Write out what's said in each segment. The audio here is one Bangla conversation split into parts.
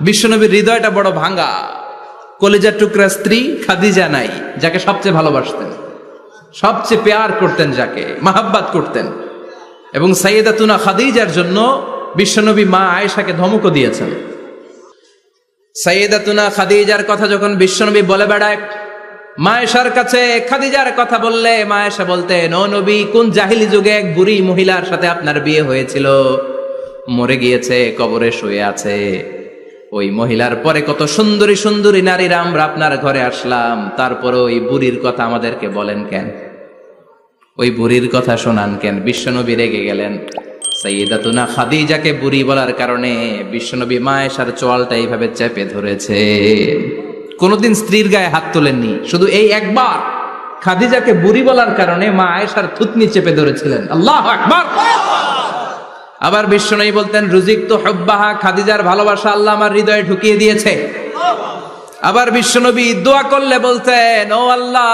বিশ্বনবীর হৃদয়টা বড় ভাঙা, কলিজার টুকরা স্ত্রী খাদিজা নাই, যাকে সবচেয়ে ভালোবাসতেন, সবচেয়ে প্যার করতেন, যাকে মাহাব্বাত করতেন। এবং সাইয়েদাতুনা খাদিজার জন্য বিশ্বনবী মা আয়েশাকে ধমকও দিয়েছেন। সাইয়েদাতুনা খাদিজার কথা যখন বিশ্বনবী বলে বেড়ায় মা আয়েশার কাছে, খাদিজার কথা বললে মা আয়েশা বলতেন, ও নবী, কোন জাহিলি যুগে এক বুড়ি মহিলার সাথে আপনার বিয়ে হয়েছিল, মরে গিয়েছে, কবরে শুয়ে আছে। ওই মহিলার পরে কত সুন্দরী সুন্দরী নারীরা আমরা আপনার ঘরে আসলাম, তারপরে ওই বুড়ির কথা আমাদেরকে বলেন কেন, ওই বুড়ির কথা শোনান কেন? বিশ্বনবী রেগে গেলেন। সাইয়েদাতুনা খাদিজাকে বুড়ি বলার কারণে বিশ্বনবী মা আয়েশার চোয়ালটা এইভাবে চেপে ধরেছে। কোনোদিন স্ত্রীর গায়ে হাত তোলেননি, শুধু এই একবার খাদিজাকে বুড়ি বলার কারণে মা আয়েশার থুতনি চেপে ধরেছিলেন। আল্লাহু আকবার। আবার বিশ্বনবী বলতেন, রুজিকতু হুব্বাহা, খাদিজার ভালোবাসা আল্লাহ আমার হৃদয়ে ঢুকিয়ে দিয়েছে। আবার বিশ্বনবী দোয়া করলে বলতেন, ও আল্লাহ,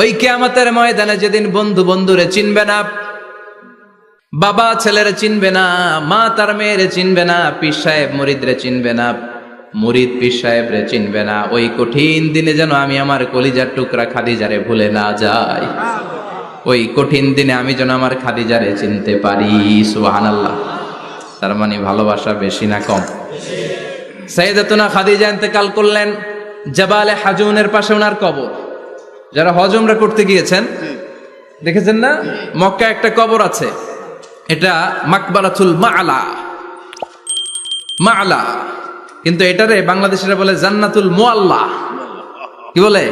ওই কিয়ামতের ময়দানে যেদিন বন্ধু বন্ধুরে চিনবে না, বাবা ছেলেরে চিনবে না, মা তার মেয়েরে চিনবে না, পীর সাহেব মুরিদরে চিনবে না, মুরিদ পীর সাহেবরে চিনবে না, ওই কঠিন দিনে যেন আমি আমার কলিজার টুকরা খাদিজারে ভুলে না যাই, ওই কঠিন দিনে আমি যেন আমার খাদিজারে চিনতে পারি। সুবহানাল্লাহ। তার মানে ভালোবাসা বেশি না কম? সাইয়েদাতুনা খাদিজা ইন্তেকাল করলেন, জাবালে হাজুনের পাশে ওনার কবর। যারা হজ উমরা করতে গিয়েছেন দেখেছেন না, মক্কা একটা কবর আছে, এটা মাকবারাতুল মাআলা, মাআলা, কিন্তু এটারে বাংলাদেশিরা বলে জান্নাতুল মুআল্লা। কি বলে?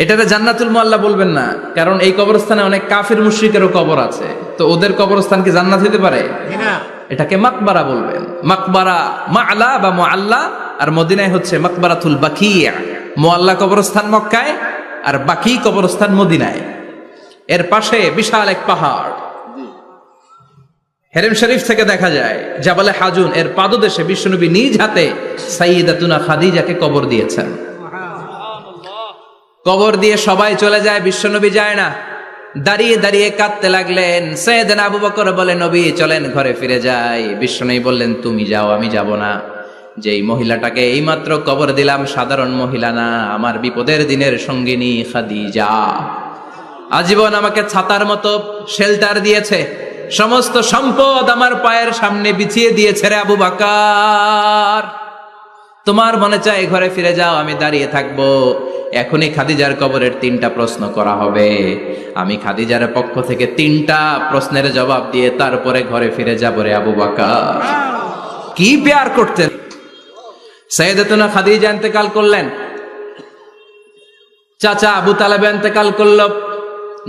এটারে জান্নাতুল মুআল্লা বলবেন না, কারণ এই কবরস্থানে অনেক কাফির মুশরিকেরও কবর আছে, তো ওদের কবরস্থান কি জান্নাত হতে পারে? এটাকে মাকবারা বলবেন। মাকবারা মাআলা বা মুআল্লা, আর মদিনায় হচ্ছে মাকবারাতুল বাকিয়া। মুআল্লা কবরস্থান মক্কায়, আর বাকি কবরস্থান মদিনায়। এর পাশে বিশাল এক পাহাড়, হেরেম শরীফ থেকে দেখা যায় জাবালে হাজুন, এর পাদদেশে বিশ্বনবী নিজ হাতে সাইয়েদাতুনা খাদিজাকে কবর দিয়েছেন। কবর দিয়ে সবাই চলে যায়, বিশ্বনবী যায় না। দাঁড়িয়ে দাঁড়িয়ে কাঁদতে লাগলেন। সাইয়েদনা আবু বকর বলে, নবী চলেন ঘরে ফিরে যাই। বিশ্বনবী বললেন, তুমি যাও, আমি যাব না। যেই মহিলাটাকে এইমাত্র কবর দিলাম সাধারণ মহিলা না, আমার বিপদের দিনের সঙ্গিনী খাদিজা। আজীবন আমাকে ছাতার মতো শেল্টার দিয়েছে, সমস্ত সম্পদ আমার পায়ের সামনে বিছিয়ে দিয়েছে রে আবু বকর। তোমার মনে চায় ঘরে ফিরে যাও, আমি দাঁড়িয়ে থাকবো। এখনই খাদিজার কবরের 3টা প্রশ্ন করা হবে, আমি খাদিজার পক্ষ থেকে 3টা প্রশ্নের জবাব দিয়ে তারপরে ঘরে ফিরে যাব রে আবু বকর। কি প্যার করতেন! সাইয়েদাতুনা খাদিজা ইন্তেকাল করলেন, চাচা আবু তালেব ইন্তেকাল করল।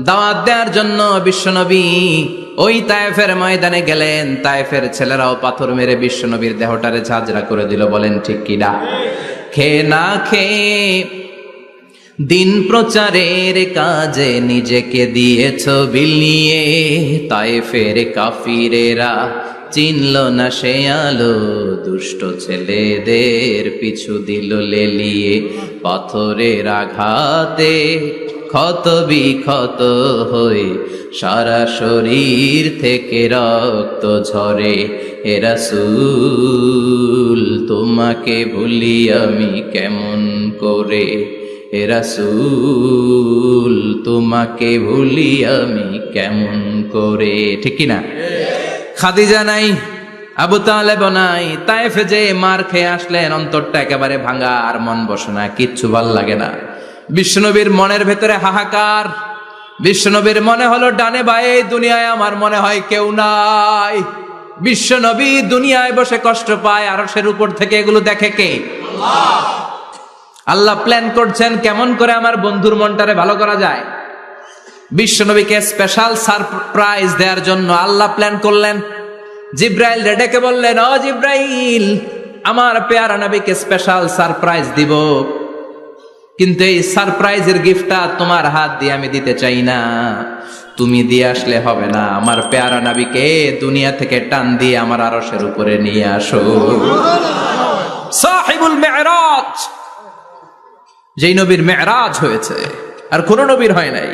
দাওয়াত দেওয়ার জন্য বিশ্বনবী ওই তায়েফের ময়দানে গেলেন। তায়েফের ছেলেরাও পাথর মেরে বিশ্বনবীর দেহটারে ঝাঁঝরা করে দিল। বলেন ঠিক কিনা? খেয়ে না খেয়ে দিন প্রচারের কাজে নিজেকে দিয়েছ বিলিয়ে, তায়েফের কাফিরেরা চিনল না সে আলো, দুষ্ট ছেলেদের পিছু দিল লেলিয়ে। পাথরের আঘাতে ক্ষত বিক্ষত হয়ে সারা শরীর থেকে রক্ত ঝরে। হে রাসূল তোমাকে ভুলি আমি কেমন করে, হে রাসূল তোমাকে ভুলি আমি কেমন করে। ঠিক কিনা? খাদিজা নাই, আবু তালেব নাই, তায়েফে যে মার খেয়ে আসলেন, অন্তরটা একেবারে ভাঙা, আর মন বসে না, কিচ্ছু ভাল লাগে না। বিশ্বনবীর মনের ভেতরে হাহাকার। বিশ্বনবীর মনে হলো ডানে বায়ে দুনিয়ায় আমার মনে হয় কেউ নাই। বিশ্বনবী দুনিয়ায় বসে কষ্ট পায়, আরশের উপর থেকে এগুলো দেখে কে? আল্লাহ। আল্লাহ প্ল্যান করছেন কেমন করে আমার বন্ধুর মনটারে ভালো করা যায়। বিশ্বনবীকে স্পেশাল সারপ্রাইজ দেওয়ার জন্য আল্লাহ প্ল্যান করলেন। জিব্রাইল ডেকে বললেন, ও জিব্রাইল, আমার পেয়ারা নবীকে স্পেশাল সারপ্রাইজ দিব, কিন্তু এই সারপ্রাইজের গিফটটা তোমার হাত দিয়ে আমি দিতে চাই না, তুমি দিয়ে আসলে হবে না। আমার পেয়ারা নবীকে দুনিয়া থেকে টান দিয়ে আমার আরশের উপরে নিয়ে আসো। সাহিবুল মেরাজ, যেই নবীর মেরাজ হয়েছে আর কোন নবীর হয় নাই।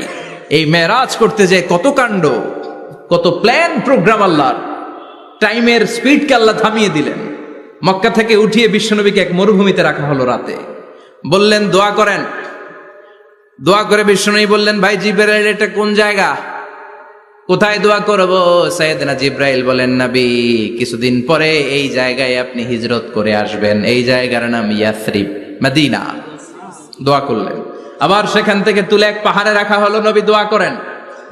এই মেরাজ করতে যে কত কাণ্ড, কত প্ল্যান প্রোগ্রাম আল্লাহর। টাইমের স্পিডকে আল্লাহ থামিয়ে দিলেন, মক্কা থেকে উঠিয়ে বিশ্বনবীকে এক মরুভূমিতে রাখা হলো রাতে। বললেন দোয়া করেন। দোয়া করে বিশ্বনবী বললেন, ভাই জিবরাইল, এটা কোন জায়গা, কোথায় দোয়া করব? সাইয়েদনা জিবরাইল বলেন, নবী, কিছুদিন পরে এই জায়গায় আপনি হিজরত করে আসবেন, এই জায়গার নাম ইয়াসরিব, মদিনা। দোয়া করলেন। আবার সেখান থেকে তুলে এক পাহাড়ে রাখা হলো, নবী দোয়া করেন।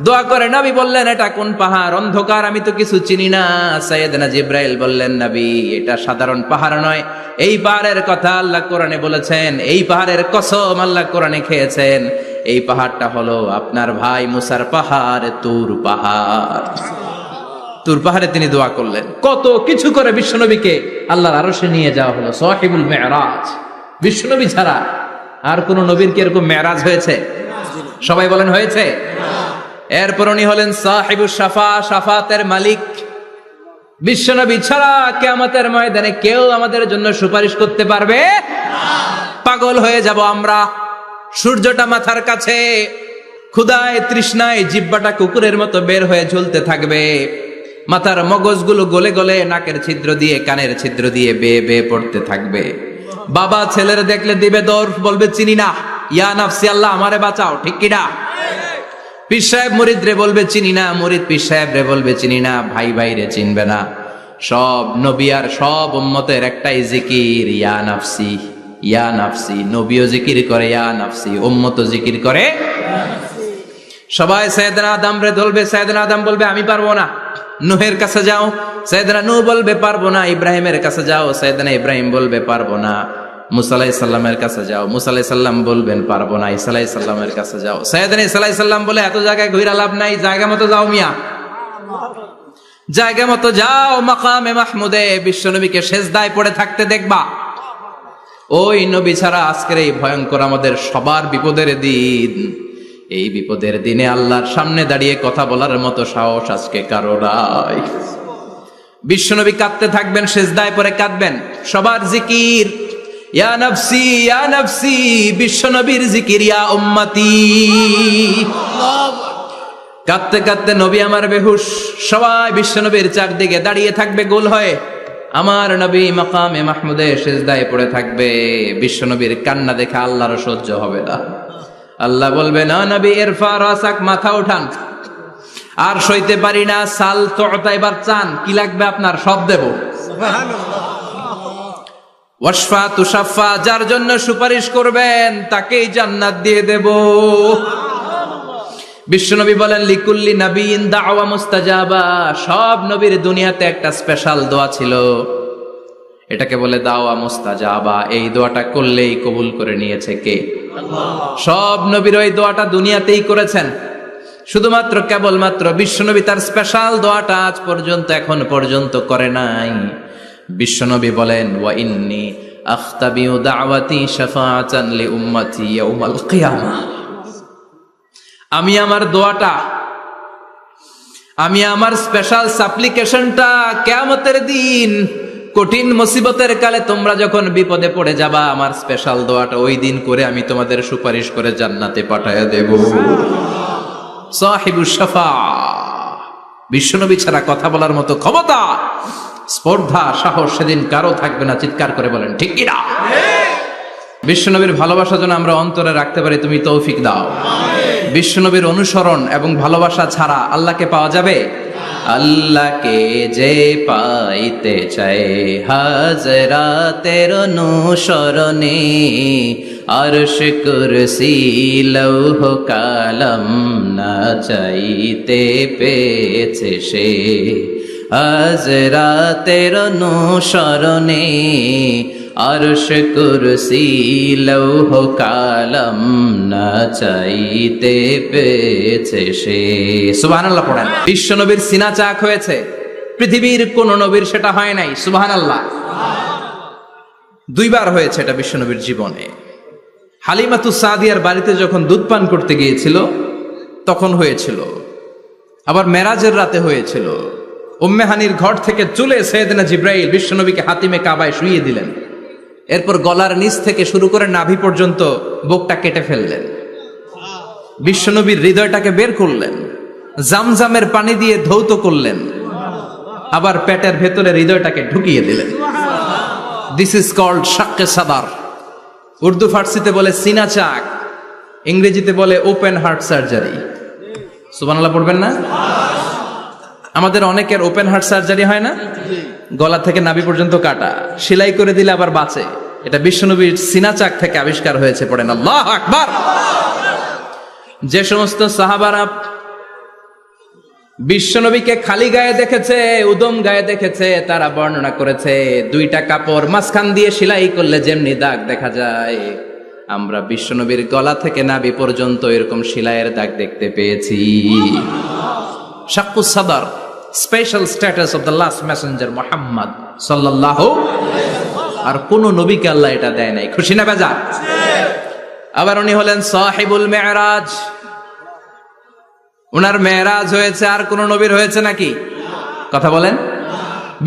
দোয়া করে নবী বললেন, এটা কোন পাহাড়? অন্ধকার, আমি তো কিছু চিনি না। সাইয়েদনা জিবরাইল বললেন, নবী, এটা সাধারণ পাহাড় নয়, এই পাহাড়ের কথা আল্লাহ কোরআনে বলেছেন, এই পাহাড়ের কসম আল্লাহ কোরআনে খেয়েছেন। এই পাহাড়টা হলো আপনার ভাই মুসার পাহাড়, তুর পাহাড়। তুর পাহাড়ে তিনি দোয়া করলেন। কত কিছু করে বিশ্বনবীকে আল্লাহর আরশে নিয়ে যাওয়া হলো, সাহিবুল মেরাজ। বিশ্বনবী ছাড়া আর কোন নবীর কি এরকম মেরাজ হয়েছে? সবাই বলেন হয়েছে। এরপর উনি হলেন সাহিবুল শাফা, শাফাতের মালিক। বিশ্বনবী ছাড়া কিয়ামতের ময়দানে কেউ আমাদের জন্য সুপারিশ করতে পারবে? পাগল হয়ে যাব আমরা। সূর্যটা মাথার কাছে, ক্ষুধায় তৃষ্ণায় জিহ্বাটা কুকুরের মতো বের হয়ে ঝুলতে থাকবে, মাথার মগজগুলো গলে গলে নাকের ছিদ্র দিয়ে কানের ছিদ্র দিয়ে বেয়ে বেয়ে পড়তে থাকবে। বাবা ছেলের দেখলে দিবে দৌড়, বলবে চিনি না, ইয়া নাফসি, আল্লাহ আমারে বাঁচাও, ঠিক কিনা? পীর সাহেব মুরিদ রে বলবে চিনি না, মুরিদ পীর সাহেব রে বলবে চিনি না, ভাই ভাই রে চিনবে না। সব নবী আর সব উম্মতের একটাই জিকির, ইয়া নাফসি, ইয়া নাফসি। নবীও জিকির করে ইয়া নাফসি, উম্মতও জিকির করে। সবাই সাইয়েদনা আদম রে ধরবে, সাইয়েদনা আদম বলবে আমি পারবো না। নূহের কাছে যাও, সাইয়েদনা নূহ বলবে পারবো না। ইব্রাহিমের কাছে যাও, সাইয়েদনা ইব্রাহিম বলবে পারবো না। মুসা আলাইহিস সালামের কাছে যাও, মুসা আলাইহিস সালাম বলবেন পারবো না। ঈসা আলাইহিস সালামের কাছে যাও, সাইয়েদনা ঈসা আলাইহিস সালাম বলে এত জায়গায় ঘুরে লাভ নাই, জায়গা মতো যাও মিয়া, জায়গা মতো যাও। মাকামে মাহমুদে বিশ্বনবীকে সেজদায় পড়ে থাকতে দেখবা। ওই নবী ছাড়া আজকের এই ভয়ঙ্কর আমাদের সবার বিপদের দিন, এই বিপদের দিনে আল্লাহর সামনে দাঁড়িয়ে কথা বলার মতো সাহস আজকে কারো নাই। বিশ্বনবী কাঁদতে থাকবেন, সেজদায় পড়ে কাঁদবেন। সবার জিকির ইয়া নাফসি, ইয়া নাফসি। বিশ্বনবীর জিকির ইয়া উম্মতি। কাঁদতে কাঁদতে নবী আমার বেহুশ। সবাই বিশ্বনবীর চারদিকে দাঁড়িয়ে থাকবে গোল হয়ে। আমার নবী মাকামে মাহমুদে সেজদায় পড়ে থাকবে। বিশ্বনবীর কান্না দেখে আল্লাহর সহ্য হবে না। আল্লাহ বলবে, না নবী, ইরফা রাসাক, মাথা উঠান, আর সইতে পারি না। সাল তুতা, এবার চান, কি লাগবে আপনার, সব দেব। ওয়াশফা তুশাফা, যার জন্য সুপারিশ করবেন তাকেই জান্নাত দিয়ে দেব। বিশ্বনবী বলেন, লিকুল্লি নাবিয়িন দাওয়া মুস্তাজাবা। সব নবীর দুনিয়াতে একটা স্পেশাল দোয়া ছিল, এটাকে বলে দাওয়া মুস্তাজাবা। এই দোয়াটা করলেই কবুল করে নিয়েছে কে? সব নবীর ওই দোয়াটা দুনিয়াতেই করেছেন। শুধুমাত্র কেবলমাত্র বিশ্বনবী তার স্পেশাল দোয়াটা আজ পর্যন্ত, এখন পর্যন্ত করে নাই। বিশ্বনবী বলেন, ওয়া ইন্নী আখতাবিউ দাওয়াতি শাফাআতান লি উম্মতি ইয়াউমাল কিয়ামাহ। আমি আমার দোয়াটা, আমি আমার স্পেশাল সাপ্লিকেশনটা কিয়ামতের দিন, কঠিন মুসিবতের কালে তোমরা যখন বিপদে পড়ে যাবা, আমার স্পেশাল দোয়াটা ওই দিন করে আমি তোমাদের সুপারিশ করে জান্নাতে পাঠায়া দেব। সাহিবুশ শাফা। বিশ্বনবী ছাড়া কথা বলার মতো ক্ষমতা, স্পর্ধা, সাহস সেদিন কারো থাকবে না। চিৎকার করে বলেন ঠিক কিনা? বিশ্বনবীর ভালোবাসা যেন আমরা অন্তরে রাখতে পারি, তুমি তৌফিক দাও। বিশ্বনবীর অনুসরণ এবং ভালোবাসা ছাড়া আল্লাহকে পাওয়া যাবে? আল্লাহকে যে পাইতে চায় হাজরাতের অনুসরণে, আরশ কুরসি লৌহ কালাম না চাইতে পেয়েছে সে। হাজরাতের অনুসরণে, আরশ কুরসি লৌহ কালাম না চাইতে পেয়েছে সে। সুবহানাল্লাহ পড়েন। বিশ্বনবীর সিনা চাক হয়েছে, পৃথিবীর কোন নবীর সেটা হয় নাই। সুবহানাল্লাহ। দুইবার হয়েছে এটা বিশ্বনবীর জীবনে। হালিমাতুস সাদিয়ার বাড়িতে যখন দুধ পান করতে গিয়েছিল তখন হয়েছিল, আবার মেরাজের রাতে হয়েছিল। উম্মে হানির ঘর থেকে চলে সাইয়েদনা জিবরাইল বিশ্বনবীকে হাতিমে কাবায় শুইয়ে দিলেন। এরপর গলার নিচ থেকে শুরু করে নাভি পর্যন্ত বুকটা কেটে ফেললেন। বিশ্বনবীর হৃদয়টাকে বের করলেন, জামজামের পানি দিয়ে ধৌত করলেন, আবার পেটের ভেতরে হৃদয়টাকে ঢুকিয়ে দিলেন। দিস ইজ কল্ড শাক্কে সাদার। উর্দু ফার্সিতে বলে সিনা চাক, ইংরেজিতে বলে ওপেন হার্ট সার্জারি। সুবহানাল্লাহ পড়বেন না? আমাদের অনেকের ওপেন হার্ট সার্জারি হয় না, গলা থেকে নাভি পর্যন্ত কাটা, সেলাই করে দিলে আবার বাঁচে। এটা বিশ্বনবীর সিনা চাক থেকে আবিষ্কার হয়েছে। পড়েন আল্লাহু আকবার। যে সমস্ত সাহাবারা বিশ্বনবীকে খালি গায়ে দেখেছে, উদম গায়ে দেখেছে, তারা বর্ণনা করেছে দুইটা কাপড় মাঝখান দিয়ে সেলাই করলে যেমনি দাগ দেখা যায়, আমরা বিশ্বনবীর গলা থেকে নাভি পর্যন্ত এরকম সেলাইয়ের দাগ দেখতে পেয়েছি। শাক্কুস সাদার, special status of the last Messenger Muhammad সাল্লাল্লাহু। আর কোন নবীকে আল্লাহ এটা দেয় নাই। খুশি না বেজা? আবার উনি হলেন সাহিবুল মেরাজ। উনার মেরাজ হয়েছে, আর কোন নবীর হয়েছে নাকি? কথা বলেন।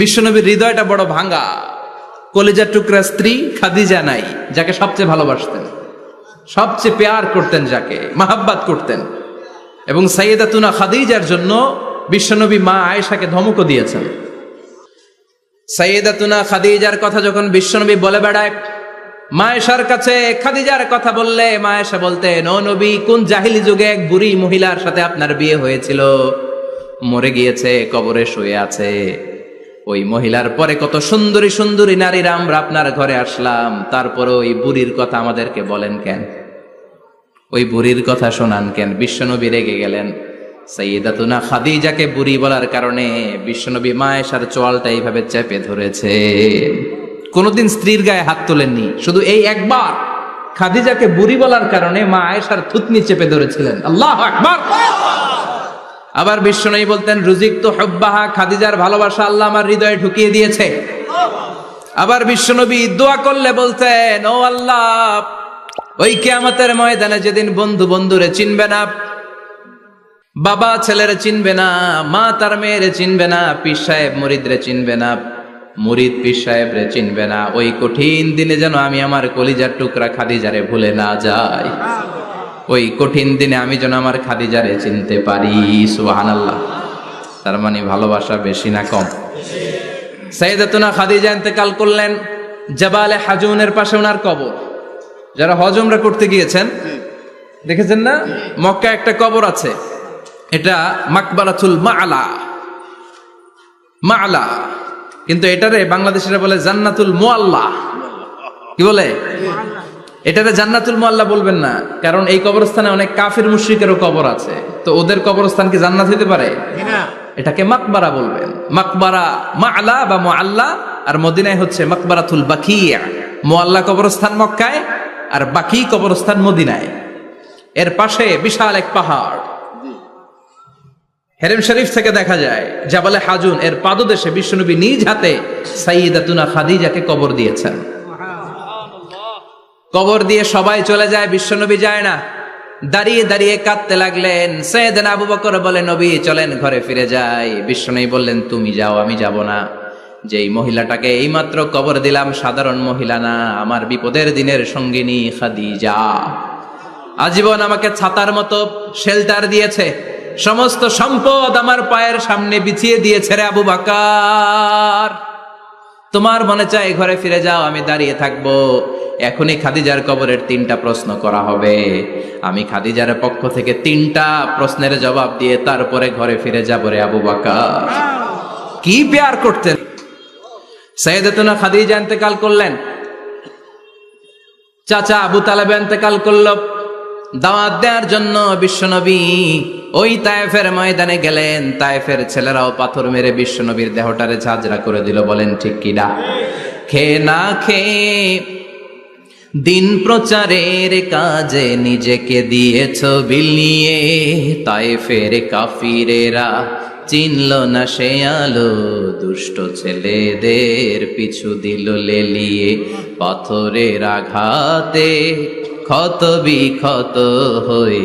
বিশ্বনবীর হৃদয়টা বড় ভাঙা, কলিজার টুকরা স্ত্রী খাদিজা নাই, যাকে সবচেয়ে ভালোবাসতেন, সবচেয়ে প্যার করতেন, যাকে মাহাব্বাত করতেন। এবং সাইয়েদাতুনা খাদিজার জন্য বিশ্বনবী মা আয়েশাকে ধমকও দিয়েছেন। সাইয়েদাতুনা খাদিজার কথা যখন বিশ্বনবী বলে বেড়ায় মা আয়েশার কাছে, খাদিজার কথা বললে মা আয়েশা বলতেন, ও নবী, কোন জাহিলি যুগে এক বুড়ি মহিলার সাথে আপনার বিয়ে হয়েছিল, মরে গিয়েছে, কবরে শুয়ে আছে। ওই মহিলার পরে কত সুন্দরী সুন্দরী নারীরা আমরা আপনার ঘরে আসলাম, তারপরে ওই বুড়ির কথা আমাদেরকে বলেন কেন? ওই বুড়ির কথা শোনান কেন? বিশ্বনবী রেগে গেলেন। সাইয়েদাতুনা খাদিজাকে বুড়ি বলার কারণে বিশ্বনবী মা আয়েশার চোয়ালটা এইভাবে চেপে ধরেছে। কোনদিন স্ত্রীর গায়ে হাত তোলেননি, শুধু এই একবার খাদিজাকে বুড়ি বলার কারণে মা আয়েশার থুতনি চেপে ধরেছিলেন। আল্লাহু আকবার। আবার বিশ্বনবী বলতেন, রুজিকতু হুব্বাহা, খাদিজার ভালোবাসা আল্লাহ আমার হৃদয়ে ঢুকিয়ে দিয়েছে। আবার বিশ্বনবী দোয়া করলে বলতেন, ও আল্লাহ, ওই কিয়ামতের ময়দানে যেদিন বন্ধু বন্ধুরে চিনবে না, বাবা ছেলেরে চিনবে না, মা তার মেয়েরে চিনবে না, পীর সাহেব মুরিদরে চিনবে না, মুরিদ পীর সাহেবরে চিনবে না, ওই কঠিন দিনে যেন আমি আমার কলিজার টুকরা খাদিজারে ভুলে না যাই। ওই কঠিন দিনে আমি যেন আমার খাদিজারে চিনতে পারি। সুবহানাল্লাহ। তার মানে ভালোবাসা বেশি না কম? সাইয়েদাতুনা খাদিজা ইন্তেকাল করলেন, জাবালে হাজুনের পাশে ওনার কবর। যারা হজ উমরা করতে গিয়েছেন দেখেছেন না, মক্কা একটা কবর আছে, এটা মাকবারাতুল মা'লা। মা'লা, কিন্তু এটারে বাংলাদেশিরা বলে জান্নাতুল মুআল্লা। কি বলে? এটারে জান্নাতুল মুআল্লা বলবেন না, কারণ এই কবরস্থানে অনেক কাফির মুশরিকেরও কবর আছে, তো ওদের কবরস্থান কি জান্নাত হতে পারে? এটাকে মাকবারা বলবেন। মাকবারা মা'লা বা মুআল্লা, আর মদিনায় হচ্ছে মাকবারাতুল বাকিয়া। মুআল্লা কবরস্থান মক্কায়, আর বাকি কবরস্থান মদিনায়। এর পাশে বিশাল এক পাহাড়, হেরেম শরীফ থেকে দেখা যায় জাবালে হাজুন, এর পাদদেশে বিশ্বনবী নিজ হাতে সাইয়েদাতুনা খাদিজাকে কবর দিয়েছেন। কবর দিয়ে সবাই চলে যায়, বিশ্বনবী যায় না। দাঁড়িয়ে দাঁড়িয়ে কাঁদতে লাগলেন। সাইয়েদনা আবু বকর বলে, নবী চলেন ঘরে ফিরে যাই। বিশ্বনবী বললেন, তুমি যাও, আমি যাব না। যেই মহিলাটাকে এইমাত্র কবর দিলাম সাধারণ মহিলা না, আমার বিপদের দিনের সঙ্গিনী খাদিজা। আজীবন আমাকে ছাতার মতো শেল্টার দিয়েছে, সমস্ত সম্পদ আমার পায়ের সামনে বিছিয়ে দিয়েছে রে আবু বকর। তোমার মনে চায় ঘরে ফিরে যাও, আমি দাঁড়িয়ে থাকবো। এখনই খাদিজার কবরের 3টা প্রশ্ন করা হবে। আমি খাদিজার পক্ষ থেকে 3টা প্রশ্নের জবাব দিয়ে তারপরে ঘরে ফিরে যাব রে আবু বকর। কি প্যার করতেন! সাইয়েদাতুনা খাদিজা ইন্তেকাল করলেন, চাচা আবু তালেব ইন্তেকাল করল। দাওয়াত দেওয়ার জন্য বিশ্বনবী ওই তায়েফের ময়দানে গেলেন। তায়েফের ছেলেরাও পাথর মেরে বিশ্বনবীর দেহটারে ঝাঁঝরা করে দিল। বলেন ঠিক কিনা? খেয়ে না খেয়ে দিন প্রচারের কাজে নিজেকে দিয়েছ বিলিয়ে, তায়েফের কাফিরেরা চিনল না সে আলো, দুষ্ট ছেলেদের পিছু দিল লেলিয়ে। পাথরের আঘাতে ক্ষত বিক্ষত হয়ে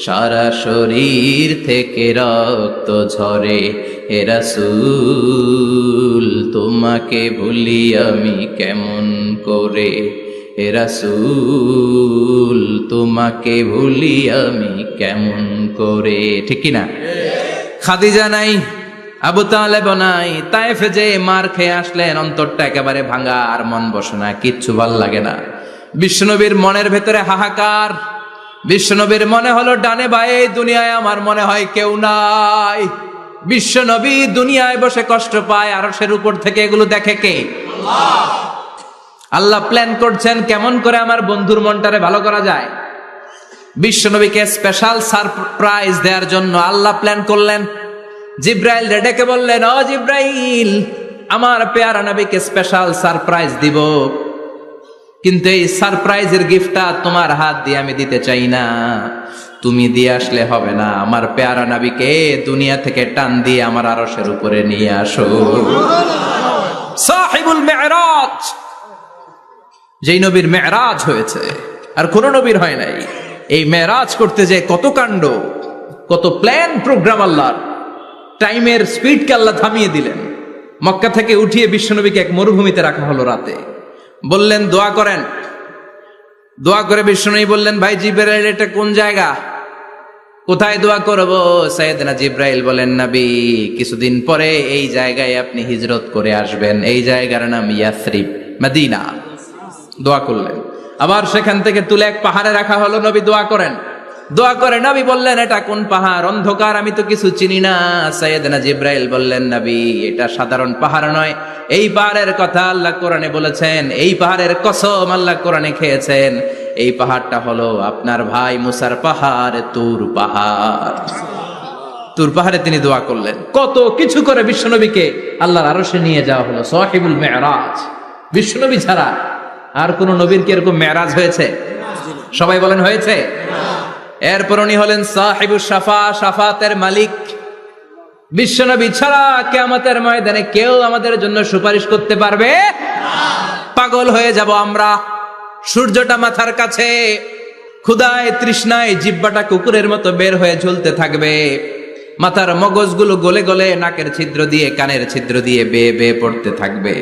সারা শরীর থেকে রক্ত ঝরে। হে রাসূল তোমাকে ভুলি আমি কেমন করে, হে রাসূল তোমাকে ভুলি আমি কেমন করে। ঠিক কিনা? খাদিজা নাই, আবু তালেব নাই, তায়েফে যে মার খেয়ে আসলেন, অন্তরটা একেবারে ভাঙা, আর মন বসে না, কিচ্ছু ভাল লাগে না। বিশ্বনবীর মনের ভেতরে হাহাকার। বিশ্বনবীর মনে হলো ডানে বায়ে দুনিয়ায় আমার মনে হয় কেউ নাই। বিশ্বনবী দুনিয়ায় বসে কষ্ট পায়, আরশের উপর থেকে এগুলো দেখে কে? আল্লাহ প্ল্যান করছেন কেমন করে আমার বন্ধুর মনটারে ভালো করা যায়। বিশ্বনবীকে স্পেশাল সারপ্রাইজ দেওয়ার জন্য আল্লাহ প্ল্যান করলেন। জিব্রাইল ডেকে বললেন, ও জিব্রাইল, আমার পেয়ারা নবীকে স্পেশাল সারপ্রাইজ দিব, কিন্তু এই সারপ্রাইজের গিফটটা তোমার হাত দিয়ে আমি দিতে চাই না, তুমি দিয়ে আসলে হবে না। আমার পেয়ারা নবীকে দুনিয়া থেকে টান দিয়ে আমার আরশের উপরে নিয়ে আসো। সাহিবুল মেরাজ, যেই নবীর মেরাজ হয়েছে আর কোন নবীর হয় নাই। এই মেরাজ করতে যে কত কাণ্ড, কত প্ল্যান প্রোগ্রাম আল্লাহর। টাইমের স্পিডকে আল্লাহ থামিয়ে দিলেন। মক্কা থেকে উঠিয়ে বিশ্বনবীকে এক মরুভূমিতে রাখা হলো রাতে। বললেন দোয়া করেন। দোয়া করে বিশ্বনবী বললেন, ভাই জিব্রাইল, এটা কোন জায়গা, কোথায় দোয়া করব? সাইয়েদনা জিব্রাইল বলেন, নবী, কিছুদিন পরে এই জায়গায় আপনি হিজরত করে আসবেন, এই জায়গার নাম ইয়াসরিব, মদিনা। দোয়া করলেন। আবার সেখান থেকে তুলে এক পাহাড়ে রাখা হলো, নবী দোয়া করেন। দোয়া করে নবী বললেন, এটা কোন পাহাড়? অন্ধকার, আমি তো কিছু চিনি না। সাইয়েদনা জিব্রাইল বললেন, নবী, এটা সাধারণ পাহাড় নয়, এই পাহাড়ের কথা আল্লাহ কোরআনে বলেছেন, এই পাহাড়ের কসম আল্লাহ কোরআনে খেয়েছেন। এই পাহাড়টা হলো আপনার ভাই মুসার পাহাড়, তুর পাহাড়। তুর পাহাড়ে তিনি দোয়া করলেন। কত কিছু করে বিশ্বনবীকে আল্লাহর আরশে নিয়ে যাওয়া হলো। সাহিবুল মেরাজ। বিশ্বনবী ছাড়া আর কোন নবীর কি এরকম মেরাজ হয়েছে? সবাই বলেন হয়েছে। এরপর উনি হলেন সাহিবুস শাফা, শাফাতের মালিক। বিশ্বনবী ছাড়া কিয়ামতের ময়দানে কেউ আমাদের জন্য সুপারিশ করতে পারবে না। পাগল হয়ে যাব আমরা। সূর্যটা মাথার কাছে, ক্ষুধায় তৃষ্ণায় জিহ্বাটা কুকুরের মতো বের হয়ে ঝুলতে থাকবে। মাথার মগজগুলো গলে গলে নাকের ছিদ্র দিয়ে, কানের ছিদ্র দিয়ে বেয়ে বেয়ে পড়তে থাকবে।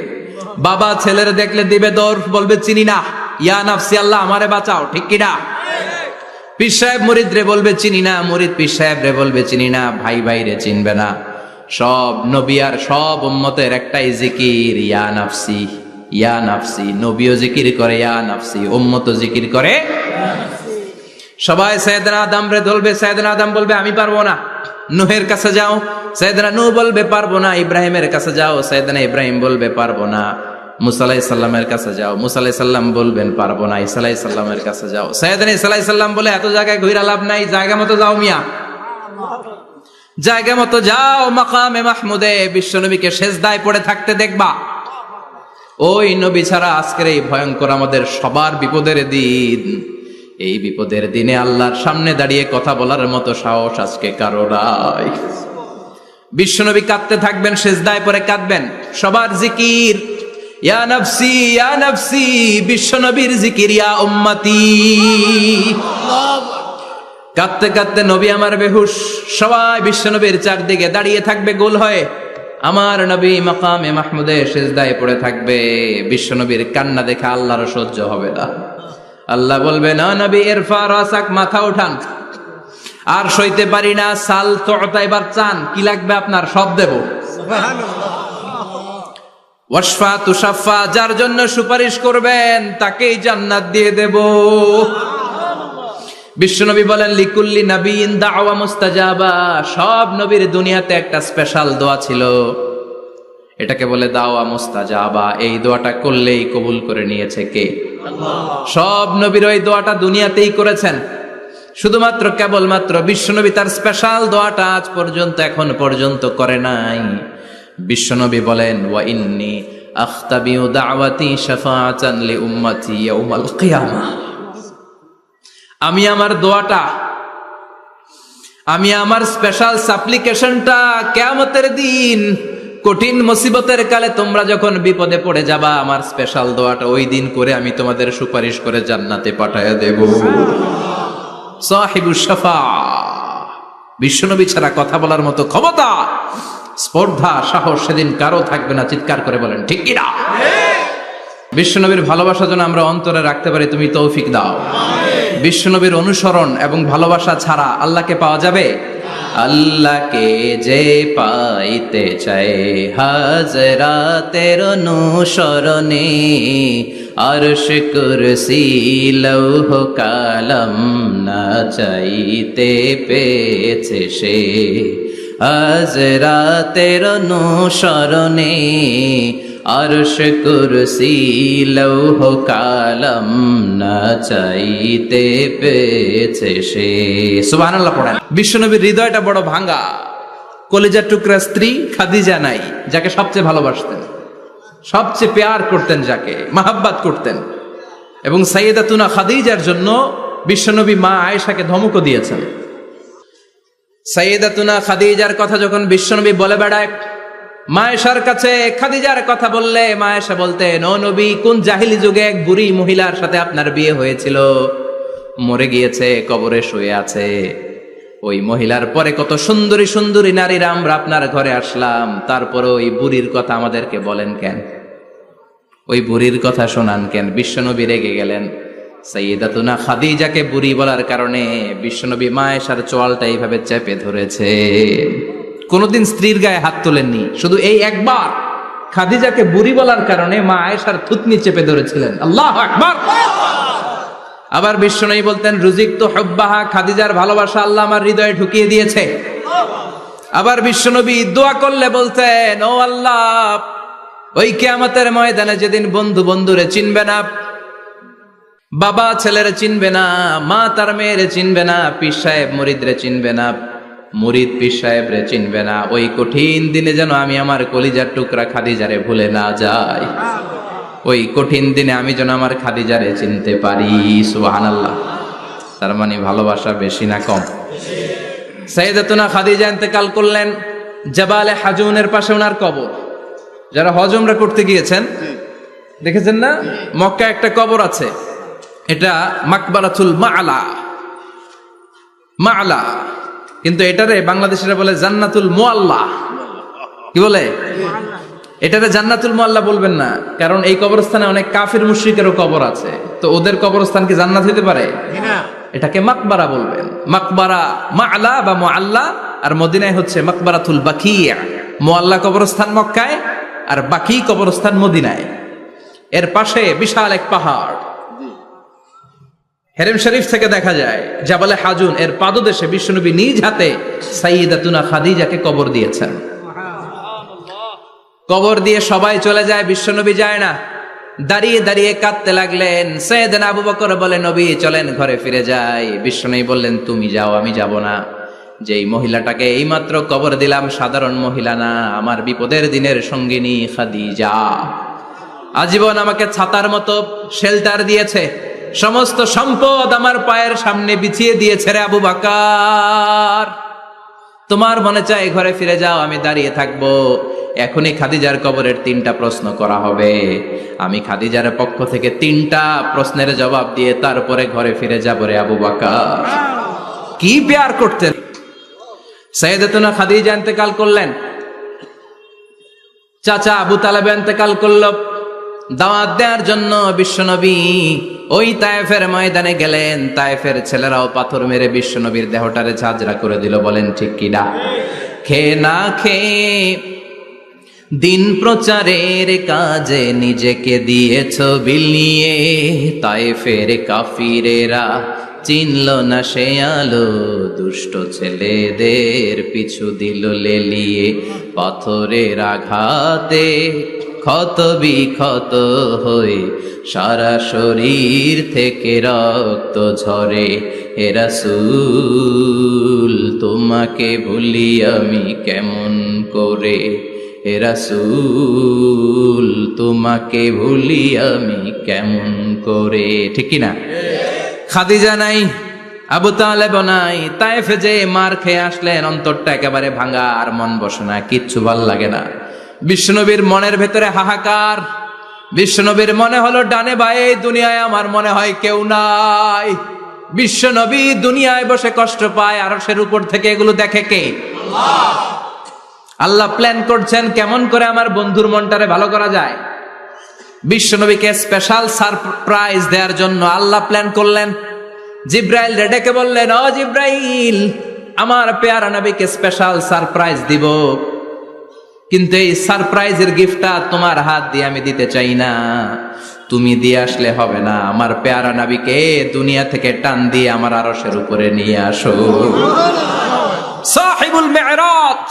বাবা ছেলের দেখলে দিবে দৌড়, বলবে চিনি না, ইয়া নাফসি, আল্লাহ আমারে বাঁচাও, ঠিক কিনা? পীর সাহেব মুরিদ রে বলবে চিনি না, মুরিদ পীর সাহেব রে বলবে চিনি না, ভাই ভাই রে চিনবে না। সব নবী আর সব উম্মতের একটাই জিকির, ইয়া নাফসি, ইয়া নাফসি। নবীও জিকির করে ইয়া নাফসি, উম্মতও জিকির করে। সবাই সাইয়েদনা আদম রে ধরবে, সাইয়েদনা আদম বলবে আমি পারবো না। নূহের কাছে যাও, সাইয়েদনা নূহ বলবে পারবো না। ইব্রাহিমের কাছে যাও, সাইয়েদনা ইব্রাহিম বলবে পারবো না। মুসা আলাইহিস সালামের কাছে যাও, মুসা আলাইহিস সালাম বলবেন পারবো না। ঈসা আলাইহিস সালামের কাছে যাও, সাইয়েদনা ঈসা আলাইহিস সালাম বলে এত জায়গায় ঘুরে লাভ নাই, জায়গা মতো যাও মিয়া, জায়গা মতো যাও। মাকামে মাহমুদে বিশ্বনবীকে সেজদায় পড়ে থাকতে দেখবা। ওই নবী ছাড়া আজকের এই ভয়ঙ্কর আমাদের সবার বিপদের দিন, এই বিপদের দিনে আল্লাহর সামনে দাঁড়িয়ে কথা বলার মতো সাহস আজকে কারো নাই। বিশ্বনবী কাঁদতে থাকবেন, সেজদায় পড়ে কাঁদবেন। সবার জিকির ইয়া নাফসি, ইয়া নাফসি। বিশ্বনবীর জিকির ইয়া উম্মতি। কাঁদতে কাঁদতে নবী আমার বেহুশ। সবাই বিশ্বনবীর চারদিকে দাঁড়িয়ে থাকবে গোল হয়ে। আমার নবী মাকামে মাহমুদে সেজদায় পড়ে থাকবে। বিশ্বনবীর কান্না দেখে আল্লাহর সহ্য হবে না। আল্লাহ বলবে, না নবী, ইরফা রাসাক, মাথা উঠান, আর সইতে পারি না। সাল তুতা, এবার চান, কি লাগবে আপনার, সব দেব। ওয়াশফা তুশাফা, যার জন্য সুপারিশ করবেন তাকেই জান্নাত দিয়ে দেব। বিশ্বনবী বলেন, লিকুল্লি নাবিয়িন দাওয়া মুস্তাজাবা। সব নবীর দুনিয়াতে একটা স্পেশাল দোয়া ছিল, এটাকে বলে দাওয়া মুস্তাজাবা। এই দোয়াটা করলেই কবুল করে নিয়েছে কে? আল্লাহ। সব নবীর ওই দোয়াটা দুনিয়াতেই করেছেন, শুধুমাত্র কেবলমাত্র বিশ্বনবী তার স্পেশাল দোয়াটা আজ পর্যন্ত, এখন পর্যন্ত করে নাই। বিশ্বনবী বলেন, ওয়া ইন্নী আখতাবিউ দাওয়াতি শাফাআতান লি উম্মতি ইয়াউমাল কিয়ামাহ। আমি আমার দোয়াটা, আমি আমার স্পেশাল সাপ্লিকেশনটা কিয়ামতের দিন, কঠিন মুসিবতের কালে তোমরা যখন বিপদে পড়ে যাবা, আমার স্পেশাল দোয়াটা ওই দিন করে আমি তোমাদের সুপারিশ করে জান্নাতে পাঠায়া দেব। সাহিবুস শাফা। বিশ্বনবী ছাড়া কথা বলার মতো ক্ষমতা, স্পর্ধা, সাহস সেদিন কারো থাকবে না। চিৎকার করে বলেন ঠিক কিনা? বিশ্বনবীর ভালোবাসা যেন আমরা অন্তরে রাখতে পারি, তুমি তৌফিক দাও। বিশ্বনবীর অনুসরণ এবং ভালোবাসা ছাড়া আল্লাহকে পাওয়া যাবে? আল্লাহকে যে পাইতে চায় হাজরাতের অনুসরণে, আরশ কুরসি লৌহ কালাম না চাইতে পেয়েছে সে। হাজরাতের অনুসরণে, আরশ কুরসি লৌহ কালাম না চাইতে পেয়েছে সে। সুবহানাল্লাহ পড়েন। বিশ্বনবীর হৃদয়টা বড় ভাঙা, কলিজার টুকরা স্ত্রী খাদিজা নাই, যাকে সবচেয়ে ভালোবাসতেন, সবচেয়ে প্যার করতেন, যাকে মাহাব্বাত করতেন। এবং সাইয়েদাতুনা খাদিজার জন্য বিশ্বনবী মা আয়েশাকে ধমকও দিয়েছেন। সাইয়েদাতুনা খাদিজার কথা যখন বিশ্বনবী বলে বেড়ায় মা আয়েশার কাছে, খাদিজার কথা বললে মা আয়েশা বলতেন, ও নবী, কোন জাহিলি যুগে এক বুড়ি মহিলার সাথে আপনার বিয়ে হয়েছিল, মরে গিয়েছে, কবরে শুয়ে আছে। ওই মহিলার পরে কত সুন্দরী সুন্দরী নারীরা আমরা আপনার ঘরে আসলাম, তারপরে ওই বুড়ির কথা আমাদেরকে বলেন কেন, ওই বুড়ির কথা শোনান কেন? বিশ্বনবী রেগে গেলেন। সাইয়েদাতুনা খাদিজাকে বুড়ি বলার কারণে বিশ্বনবী মা আয়েশার চোয়ালটা এইভাবে চেপে ধরেছে। কোনদিন স্ত্রীর গায়ে হাত তোলেননি, শুধু এই একবার খাদিজাকে বুড়ি বলার কারণে মা আয়েশার থুতনি চেপে ধরেছিলেন। আল্লাহু আকবার। আবার বিশ্বনবী বলতেন, রুজিকতু হুব্বাহা, খাদিজার ভালোবাসা আল্লাহ আমার হৃদয়ে ঢুকিয়ে দিয়েছে। আবার বিশ্বনবী দোয়া করলে বলতেন, ও আল্লাহ, ওই কিয়ামতের ময়দানে যেদিন বন্ধু বন্ধুরে চিনবে না, বাবা ছেলেরে চিনবে না, মা তার মেয়েরে চিনবে না, পীর সাহেব মুরিদরে চিনবে না, মুরিদ পীর সাহেবরে চিনবে না, ওই কঠিন দিনে যেন আমি আমার কলিজার টুকরা খাদিজারে ভুলে না যাই। ওই কঠিন দিনে আমি যেন আমার খাদিজারে চিনতে পারি। সুবহানাল্লাহ। তার মানে ভালোবাসা বেশি না কম? সাইয়েদাতুনা খাদিজা ইন্তেকাল করলেন, জাবালে হাজুনের পাশে ওনার কবর। যারা হজ উমরা করতে গিয়েছেন দেখেছেন না, মক্কা একটা কবর আছে, এটা মাকবারাতুল মা'লা। মা'লা, কিন্তু এটারে বাংলাদেশিরা বলে জান্নাতুল মুআল্লা। কি বলে? এটারে জান্নাতুল মুআল্লা বলবেন না, কারণ এই কবরস্থানে অনেক কাফির মুশরিকেরও কবর আছে, তো ওদের কবরস্থান কি জান্নাত হতে পারে? এটাকে মাকবারা বলবেন। মাকবারা মা'লা বা মুআল্লা, আর মদিনায় হচ্ছে মাকবারাতুল বাকিয়া। মুআল্লা কবরস্থান মক্কায়, আর বাকি কবরস্থান মদিনায়। এর পাশে বিশাল এক পাহাড়, হেরেম শরীফ থেকে দেখা যায় জাবালে হাজুন, এর পাদদেশে বিশ্বনবী নিজ হাতে সাইয়েদাতুনা খাদিজাকে কবর দিয়েছেন। কবর দিয়ে সবাই চলে যায়, বিশ্বনবী যায় না। দাঁড়িয়ে দাঁড়িয়ে কাঁদতে লাগলেন। সাইয়েদনা আবু বকর বলে, নবী চলেন ঘরে ফিরে যাই। বিশ্বনবী বললেন, তুমি যাও, আমি যাব না। যেই মহিলাটাকে এইমাত্র কবর দিলাম সাধারণ মহিলা না, আমার বিপদের দিনের সঙ্গিনী খাদিজা। আজীবন আমাকে ছাতার মতো শেল্টার দিয়েছে, সমস্ত সম্পদ আমার পায়ের সামনে বিছিয়ে দিয়েছে রে আবু বকর। তোমার মনে চায় ঘরে ফিরে যাও, আমি দাঁড়িয়ে থাকবো। এখনই খাদিজার কবরের 3টা প্রশ্ন করা হবে। আমি খাদিজার পক্ষ থেকে 3টা প্রশ্নের জবাব দিয়ে তারপরে ঘরে ফিরে যাব রে আবু বকর। কি প্যার করতেন! সাইয়েদাতুনা খাদিজা ইন্তেকাল করলেন, চাচা আবু তালেব ইন্তেকাল করল। দাওয়াত দেওয়ার জন্য বিশ্বনবী ওই তায়েফের ময়দানে গেলেন। তায়েফের ছেলেরাও পাথর মেরে বিশ্বনবীর দেহটারে ঝাঁঝরা করে দিল। বলেন ঠিক কিনা? খেয়ে না খেয়ে দিন প্রচারের কাজে নিজেকে দিয়েছ বিলিয়ে। তায়েফের কাফিরেরা চিনল না সে আলো, দুষ্ট ছেলেদের পিছু দিল লেলিয়ে। পাথরের আঘাতে ক্ষত বিক্ষত হয়ে সারা শরীর থেকে রক্ত ঝরে। হে রাসূল তোমাকে ভুলি আমি কেমন করে, হে রাসূল তোমাকে ভুলি আমি কেমন করে। ঠিক কিনা? খাদিজা নাই, আবু তালেব নাই, তায়েফে যে মার খেয়ে আসলেন, অন্তরটা একেবারে ভাঙা, আর মন বসে না, কিচ্ছু ভাল লাগে না। বিশ্বনবীর মনের ভেতরে হাহাকার। বিশ্বনবীর মনে হলো ডানে বায়ে দুনিয়ায় আমার মনে হয় কেউ নাই। বিশ্বনবী দুনিয়ায় বসে কষ্ট পায়, আরশের উপর থেকে এগুলো দেখে কে? আল্লাহ। আল্লাহ প্ল্যান করছেন কেমন করে আমার বন্ধুর মনটারে ভালো করা যায়। বিশ্বনবীকে স্পেশাল সারপ্রাইজ দেওয়ার জন্য আল্লাহ প্ল্যান করলেন। জিব্রাইল ডেকে বললেন, ও জিব্রাইল, আমার পেয়ারা নবীকে স্পেশাল সারপ্রাইজ দিব, কিন্তু এই সারপ্রাইজের গিফটটা তোমার হাত দিয়ে আমি দিতে চাই না, তুমি দিয়ে আসলে হবে না। আমার পেয়ারা নবীকে দুনিয়া থেকে টান দিয়ে আমার আরশের উপরে নিয়ে আসো। সাহিবুল মেরাজ,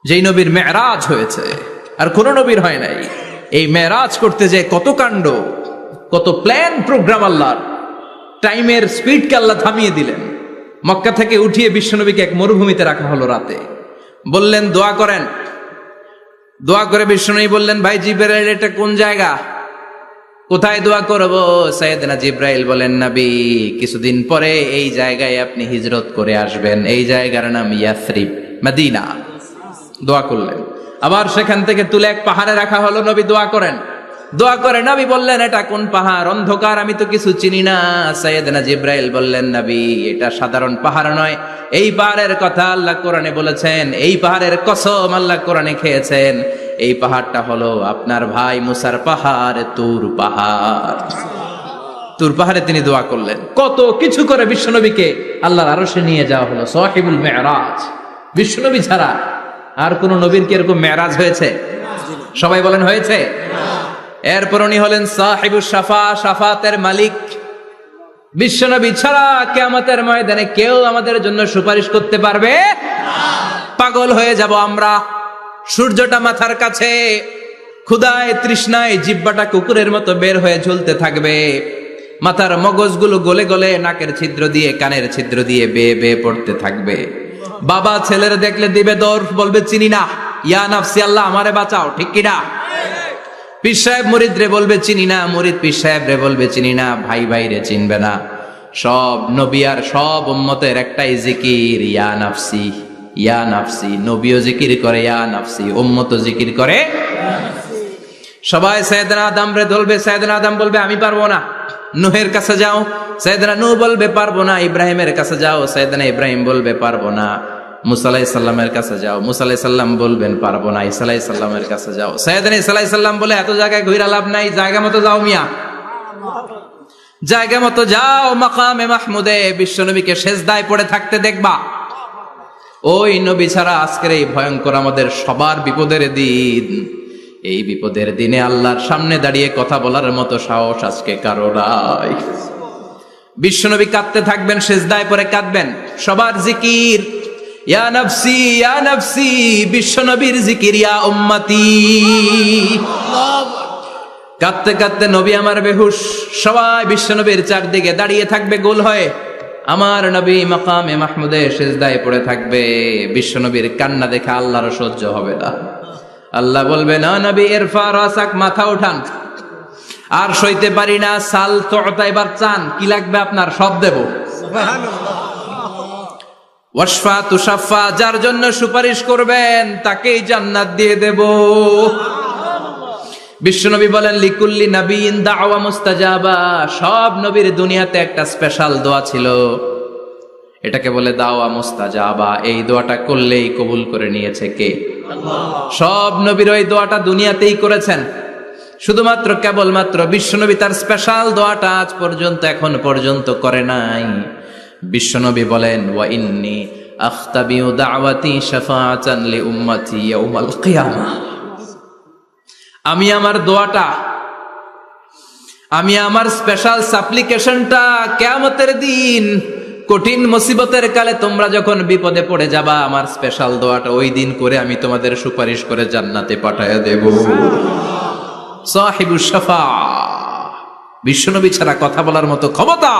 যেই নবীর মেরাজ হয়েছে আর কোন নবীর হয় নাই। এই মেরাজ করতে যে কত কাণ্ড, কত প্ল্যান প্রোগ্রাম, আল্লাহর টাইমের স্পিডকে আল্লাহ থামিয়ে দিলেন। মক্কা থেকে উঠিয়ে বিশ্বনবীকে এক মরুভূমিতে রাখা হলো রাতে, বললেন দোয়া করেন। দোয়া করে বিশ্বনবী বললেন, ভাই জিবরাইল এটা কোন জায়গা, কোথায় দোয়া করব? সাইয়েদনা জিবরাইল বলেন, নবী কিছুদিন পরে এই জায়গায় আপনি হিজরত করে আসবেন, এই জায়গার নাম ইয়াসরিব, মদিনা। দোয়া করলেন, আবার সেখান থেকে তুলে এক পাহাড়ে রাখা হলো, নবী দোয়া করেন। দোয়া করে নবী বললেন, এটা কোন পাহাড়? অন্ধকার, আমি তো কিছু চিনি না। সাইয়েদনা জিবরাইল বললেন, নবী এটা সাধারণ পাহাড় নয়, এই পাহাড়ের কথা আল্লাহ কোরআনে বলেছেন, এই পাহাড়ের কসম আল্লাহ কোরআনে খেয়েছেন। এই পাহাড়টা হলো আপনার ভাই মুসার পাহাড়, তুর পাহাড়। তুর পাহাড়ে তিনি দোয়া করলেন। কত কিছু করে বিশ্বনবীকে আল্লাহর আরশে নিয়ে যাওয়া হলো। সাহিবুল মেরাজ, বিশ্বনবী ছাড়া আর কোন নবীর কি এরকম মেরাজ হয়েছে? সবাই বলেন হয়েছে। এরপর উনি হলেন সাহিবুস শাফা, শাফাতের মালিক। বিশ্বনবী ছাড়া কিয়ামতের ময়দানে কেউ আমাদের জন্য সুপারিশ করতে পারবে না। পাগল হয়ে যাব আমরা। সূর্যটা মাথার কাছে, ক্ষুধায় তৃষ্ণায় জিহ্বাটা কুকুরের মতো বের হয়ে ঝুলতে থাকবে, মাথার মগজগুলো গলে গলে নাকের ছিদ্র দিয়ে কানের ছিদ্র দিয়ে বেয়ে বেয়ে পড়তে থাকবে। বাবা ছেলের দেখলে দিবে দৌড়, বলবে চিনি না, ইয়া নাফসি, আল্লাহ আমারে বাঁচাও, ঠিক কিনা? পীর সাহেব মুরিদ রে বলবে চিনি না, মুরিদ পীর সাহেব রে বলবে চিনি না, ভাই ভাই রে চিনবে না। সব নবী আর সব উম্মতের একটাই জিকির, ইয়া নাফসি, ইয়া নাফসি। নবীও জিকির করে ইয়া নাফসি, উম্মতও জিকির করে। সবাই সাইয়েদনা আদম রে ধরবে, সাইয়েদনা আদম বলবে আমি পারবো না। নূহের কাছে যাও, সাইয়েদনা নূহ বলবে পারবো না। ইব্রাহিমের কাছে যাও, সাইয়েদনা ইব্রাহিম বলবে পারবো না। মুসা আলাইহিস সালামের কাছে যাও, মুসা আলাইহিস সালাম বলবেন পারবো না। ঈসা আলাইহিস সালামের কাছে যাও, সাইয়েদনা ঈসা আলাইহিস সালাম বলে এত জায়গায় ঘুরে লাভ নাই, জায়গা মতো যাও মিয়া, জায়গা মতো যাও। মাকামে মাহমুদে বিশ্বনবীকে সেজদায় পড়ে থাকতে দেখবা। ওই নবী ছাড়া আজকের এই ভয়ঙ্কর আমাদের সবার বিপদের দিন, এই বিপদের দিনে আল্লাহর সামনে দাঁড়িয়ে কথা বলার মতো সাহস আজকে কারো নাই। বিশ্বনবী কাঁদতে থাকবেন, সেজদায় পড়ে কাঁদবেন। সবার জিকির ইয়া নাফসি, ইয়া নাফসি। বিশ্বনবীর জিকির ইয়া উম্মতি। কাঁদতে কাঁদতে নবী আমার বেহুশ। সবাই বিশ্বনবীর চারদিকে দাঁড়িয়ে থাকবে গোল হয়ে। আমার নবী মাকামে মাহমুদে সেজদায় পড়ে থাকবে। বিশ্বনবীর কান্না দেখে আল্লাহর সহ্য হবে না। আল্লাহ বলবে, না নবী ইরফা রাসাক, মাথা উঠান, আর সইতে পারি না। সাল তুতা, এবার চান, কি লাগবে আপনার সব দেব। ওয়াশফা তুশাফা, যার জন্য সুপারিশ করবেন তাকেই জান্নাত দিয়ে দেব। বিশ্বনবী বলেন, লিকুল্লি নাবিয়িন দাওয়া মুস্তাজাবা। সব নবীর দুনিয়াতে একটা স্পেশাল দোয়া ছিল, এটাকে বলে দাওয়া মুস্তাজাবা। এই দোয়াটা করলেই কবুল করে নিয়েছে কে? আল্লাহ। সব নবীর ওই দোয়াটা দুনিয়াতেই করেছেন, শুধুমাত্র কেবলমাত্র বিশ্বনবী তার স্পেশাল দোয়াটা আজ পর্যন্ত, এখন পর্যন্ত করে নাই। বিশ্বনবী বলেন, ওয়া ইন্নী আখতাবিউ দাওয়াতি শাফাআতান লি উম্মতি ইয়াউমাল কিয়ামাহ। আমি আমার দোয়াটা, আমি আমার স্পেশাল সাপ্লিকেশনটা কিয়ামতের দিন কঠিন মুসিবতের কালে তোমরা যখন বিপদে পড়ে যাবা, আমার স্পেশাল দোয়াটা ওই দিন করে আমি তোমাদের সুপারিশ করে জান্নাতে পাঠায়া দেব। সাহিবুস শাফা। বিশ্বনবী ছাড়া কথা বলার মতো ক্ষমতা,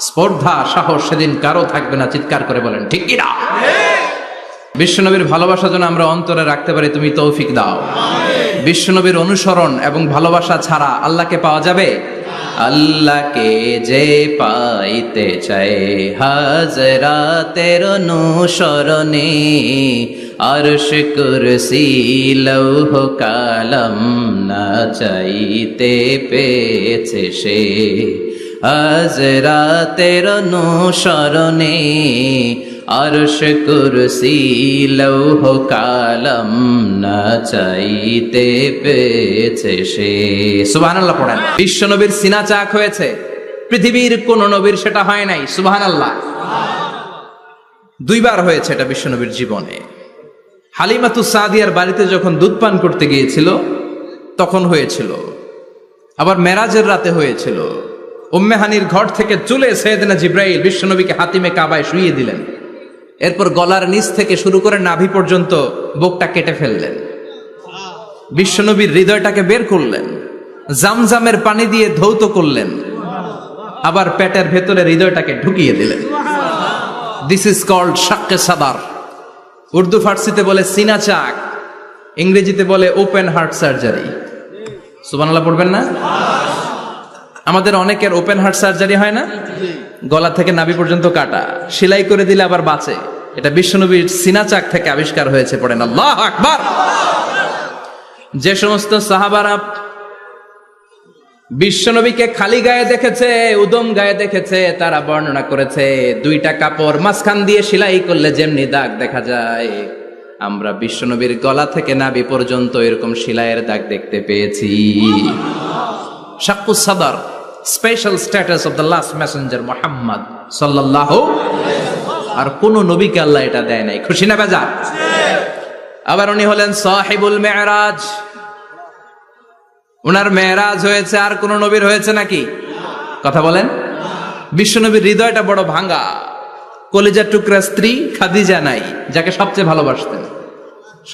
স্পর্ধা, সাহস সেদিন কারো থাকবে না। চিৎকার করে বলেন ঠিক কিনা? বিশ্বনবীর ভালোবাসা যেন আমরা অন্তরে রাখতে পারি, তুমি তৌফিক দাও। বিশ্বনবীর অনুসরণ এবং ভালোবাসা ছাড়া আল্লাহকে পাওয়া যাবে? আল্লাহকে যে পাইতে চায় হাজরাতের অনুসরণে, আরশ কুরসি লৌহ কালাম না চাইতে পেয়েছে সে। হাজরাতের অনুসরণে, আরশ কুরসি লৌহ কালাম না চাইতে পেয়েছে সে। সুবহানাল্লাহ পড়েন। বিশ্ব নবীর সিনা চাক হয়েছে, পৃথিবীর কোন নবীর সেটা হয় নাই। সুবহানাল্লাহ। দুইবার হয়েছে এটা বিশ্বনবীর জীবনে। হালিমাতু সাদিয়ার বাড়িতে যখন দুধ পান করতে গিয়েছিল তখন হয়েছিল, আবার মেরাজের রাতে হয়েছিল। উম্মে হানির ঘর থেকে চলে সাইয়েদনা জিব্রাইল বিশ্বনবীকে হাতিমে কাবায় শুইয়ে দিলেন। এরপর গলার নিচ থেকে শুরু করে নাভি পর্যন্ত বুকটা কেটে ফেললেন, বিশ্বনবীর হৃদয়টাকে বের করলেন, জামজামের পানি দিয়ে ধৌত করলেন, আবার পেটের ভেতরে হৃদয়টাকে ঢুকিয়ে দিলেন। দিস ইজ কল্ড শাক্কে সাদার। উর্দু ফার্সিতে বলে সিনা চাক, ইংরেজিতে বলে ওপেন হার্ট সার্জারি। সুবহানাল্লাহ পড়বেন না? আমাদের অনেকের ওপেন হার্ট সার্জারি হয় না, গলা থেকে নাভি পর্যন্ত কাটা, সেলাই করে দিলে আবার বাঁচে। এটা বিশ্বনবীর সিনা চাক থেকে আবিষ্কার হয়েছে। পড়েন আল্লাহু আকবার। যে সমস্ত সাহাবারা বিশ্বনবীকে খালি গায়ে দেখেছে, উদম গায়ে দেখেছে, তারা বর্ণনা করেছে দুইটা কাপড় মাঝখান দিয়ে সেলাই করলে যেমনি দাগ দেখা যায়, আমরা বিশ্বনবীর গলা থেকে নাভি পর্যন্ত এরকম সেলাইয়ের দাগ দেখতে পেয়েছি। শাক্কুস সাদর, special status of the last Messenger Muhammad সাল্লাল্লাহু। আর কোন নবীকে আল্লাহ এটা দেয় নাই। খুশি না বেজার? আবার উনি হলেন সাহিবুল মেরাজ। উনার মেরাজ হয়েছে, আর কোন নবীর হয়েছে নাকি? কথা বলেন। বিশ্বনবীর হৃদয়টা বড় ভাঙা, কলিজার টুকরা স্ত্রী খাদিজা নাই, যাকে সবচেয়ে ভালোবাসতেন,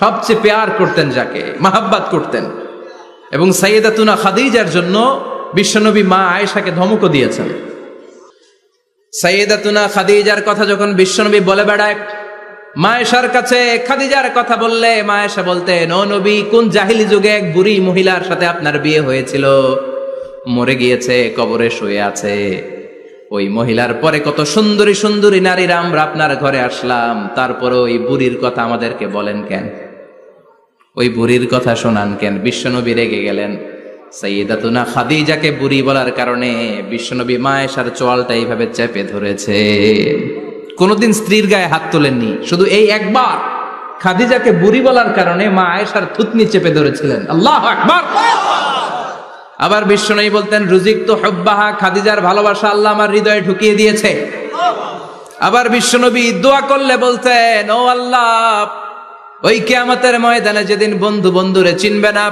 সবচেয়ে প্যার করতেন, যাকে মাহাব্বাত করতেন। এবং সাইয়েদাতুনা খাদিজার জন্য বিশ্বনবী মা আয়েশাকে ধমকও দিয়েছেন। সাইয়েদাতুনা খাদিজার কথা যখন বিশ্বনবী বলে বেড়ায় মা আয়েশার কাছে, খাদিজার কথা বললে মা আয়েশা বলতেন, ও নবী, কোন জাহিলি যুগে এক বুড়ি মহিলার সাথে আপনার বিয়ে হয়েছিল, মরে গিয়েছে, কবরে শুয়ে আছে। ওই মহিলার পরে কত সুন্দরী সুন্দরী নারীরা আমরা আপনার ঘরে আসলাম, তারপরে ওই বুড়ির কথা আমাদেরকে বলেন কেন? ওই বুড়ির কথা শোনান কেন? বিশ্বনবী রেগে গেলেন। সাইয়েদাতুনা খাদিজাকে বুড়ি বলার কারণে বিশ্বনবী মা আয়েশার চোয়ালটা এইভাবে চেপে ধরেছে। কোনদিন স্ত্রীর গায়ে হাত তোলেননি, শুধু এই একবার খাদিজাকে বুড়ি বলার কারণে মা আয়েশার থুতনি চেপে ধরেছিলেন। আল্লাহু আকবার। আবার বিশ্বনবী বলতেন, রুজিকতু হুব্বাহা, খাদিজার ভালোবাসা আল্লাহ আমার হৃদয়ে ঢুকিয়ে দিয়েছে। আবার বিশ্বনবী দোয়া করলে বলতেন, ও আল্লাহ, ওই কিয়ামতের ময়দানে যেদিন বন্ধু বন্ধুরে চিনবে না,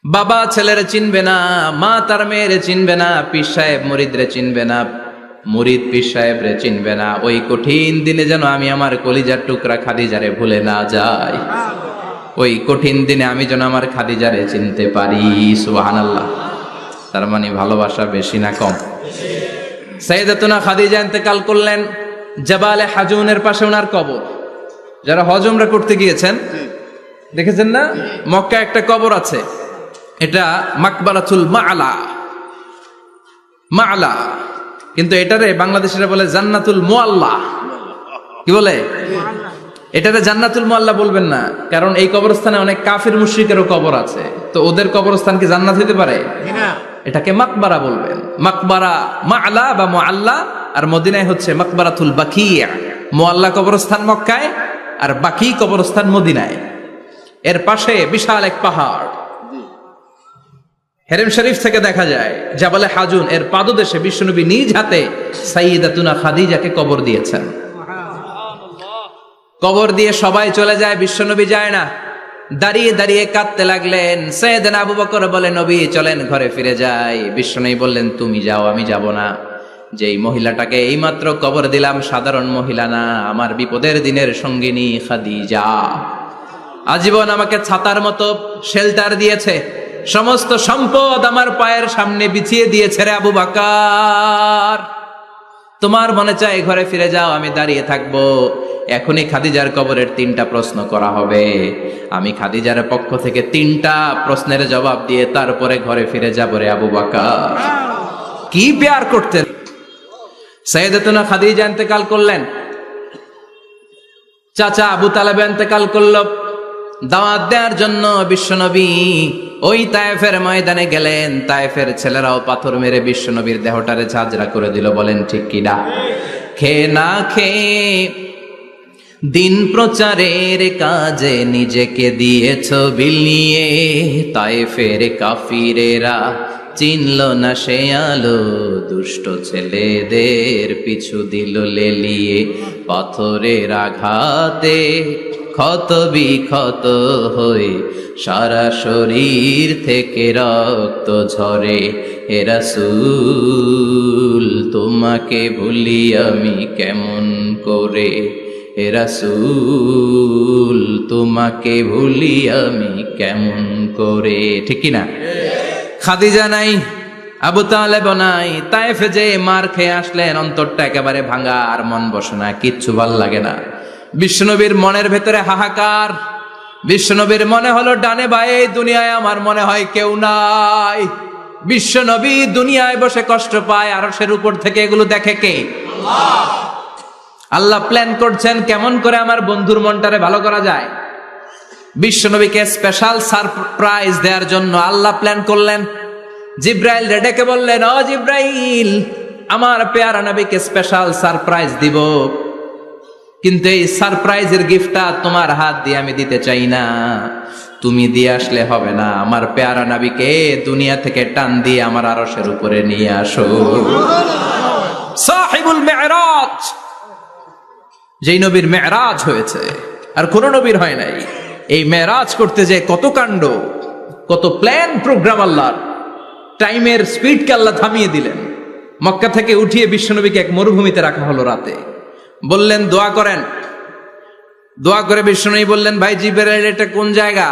বাবা ছেলেরে চিনবে না, মা তার মেয়েরে চিনবে না, পীর সাহেব মুরিদরে চিনবে না, মুরিদ পীর সাহেবরে চিনবে না, ওই কঠিন দিনে যেন আমি আমার কলিজার টুকরা খাদিজারে ভুলে না যাই। ওই কঠিন দিনে আমি যেন আমার খাদিজারে চিনতে পারি। সুবহানাল্লাহ। তার মানে ভালোবাসা বেশি না কম? সাইয়েদাতুনা খাদিজা ইন্তেকাল করলেন, জাবালে হাজুনের পাশে ওনার কবর। যারা হজ উমরা করতে গিয়েছেন দেখেছেন না, মক্কা একটা কবর আছে, এটা মাকবারাতুল মা'লা। মা'লা, কিন্তু এটারে বাংলাদেশিরা বলে জান্নাতুল মুআল্লা। কি বলে? এটারে জান্নাতুল মুআল্লা বলবেন না, কারণ এই কবরস্থানে অনেক কাফির মুশরিকেরও কবর আছে, তো ওদের কবরস্থান কি জান্নাত হতে পারে? এটাকে মাকবারা বলবেন। মাকবারা মা'লা বা মুআল্লা, আর মদিনায় হচ্ছে মাকবারাতুল বাকিয়া। মুআল্লা কবরস্থান মক্কায়, আর বাকি কবরস্থান মদিনায়। এর পাশে বিশাল এক পাহাড়, হেরেম শরীফ থেকে দেখা যায় জাবালে হাজুন, এর পাদদেশে বিশ্বনবী নিজ হাতে সাইয়েদাতুনা খাদিজাকে কবর দিয়েছেন। কবর দিয়ে সবাই চলে যায়, বিশ্বনবী যায় না। দাঁড়িয়ে দাঁড়িয়ে কাঁদতে লাগলেন। সাইয়েদনা আবু বকর বলে, নবী চলেন ঘরে ফিরে যাই। বিশ্বনবী বললেন, তুমি যাও, আমি যাব না। যেই মহিলাটাকে এইমাত্র কবর দিলাম সাধারণ মহিলা না, আমার বিপদের দিনের সঙ্গিনী খাদিজা। আজীবন আমাকে ছাতার মতো শেল্টার দিয়েছে, সমস্ত সম্পদ আমার পায়ের সামনে বিছিয়ে দিয়েছে রে আবু বকর। তোমার মনে চায় ঘরে ফিরে যাও, আমি দাঁড়িয়ে থাকবো। এখনই খাদিজার কবরের 3টা প্রশ্ন করা হবে। আমি খাদিজার পক্ষ থেকে 3টা প্রশ্নের জবাব দিয়ে তারপরে ঘরে ফিরে যাব রে আবু বকর। কি প্যার করতেন। সাইয়েদাতুনা খাদিজা ইন্তেকাল করলেন, চাচা আবু তালেব ইন্তেকাল করল। দাওয়াত দেওয়ার জন্য বিশ্বনবী ওই তায়েফের ময়দানে গেলেন। তায়েফের ছেলেরাও পাথর মেরে বিশ্বনবীর দেহটারে ঝাঁঝরা করে দিল। বলেন ঠিক কিনা? খেয়ে না খেয়ে দিন প্রচারের কাজে নিজেকে দিয়েছ বিলিয়ে, তায়েফের কাফিরেরা চিনল না সে আলো, দুষ্ট ছেলেদের পিছু দিল লেলিয়ে, পাথরের আঘাতে ক্ষত বিক্ষত হয়ে সারা শরীর থেকে রক্ত ঝরে। হে রাসূল তোমাকে ভুলি আমি কেমন করে, হে রাসূল তোমাকে ভুলি আমি কেমন করে। ঠিক কি না? খাদিজা নাই, আবু তালেব নাই, তায়েফে যে মার খেয়ে আসলেন, অন্তরটা একেবারে ভাঙা, আর মন বসে না, কিচ্ছু ভাল লাগে না। বিশ্বনবীর মনের ভেতরে হাহাকার। বিশ্বনবীর মনে হলো ডানে বায়ে দুনিয়ায় আমার মনে হয় কেউ নাই। বিশ্বনবী দুনিয়ায় বসে কষ্ট পায়, আরশের উপর থেকে এগুলো দেখে কে? আল্লাহ প্ল্যান করছেন কেমন করে আমার বন্ধুর মনটারে ভালো করা যায়। বিশ্বনবীকে স্পেশাল সারপ্রাইজ দেওয়ার জন্য আল্লাহ প্ল্যান করলেন। জিব্রাইল ডেকে বললেন, ও জিব্রাইল, আমার পেয়ারা নবীকে স্পেশাল সারপ্রাইজ দিব, কিন্তু এই সারপ্রাইজের গিফটটা তোমার হাত দিয়ে আমি দিতে চাই না, তুমি দিয়ে আসলে হবে না। আমার পেয়ারা নবীকে দুনিয়া থেকে টান দিয়ে আমার আরশের উপরে নিয়ে আসো। সাহিবুল মেরাজ, যেই নবীর মেরাজ হয়েছে আর কোন নবীর হয় নাই। এই মেরাজ করতে যে কত কাণ্ড, কত প্ল্যান প্রোগ্রাম আল্লাহর। টাইমের স্পিডকে আল্লাহ থামিয়ে দিলেন। মক্কা থেকে উঠিয়ে বিশ্বনবীকে এক মরুভূমিতে রাখা হলো রাতে। বললেন দোয়া করেন। দোয়া করে বিশ্বনবী বললেন, ভাই জিব্রাইল, এটা কোন জায়গা,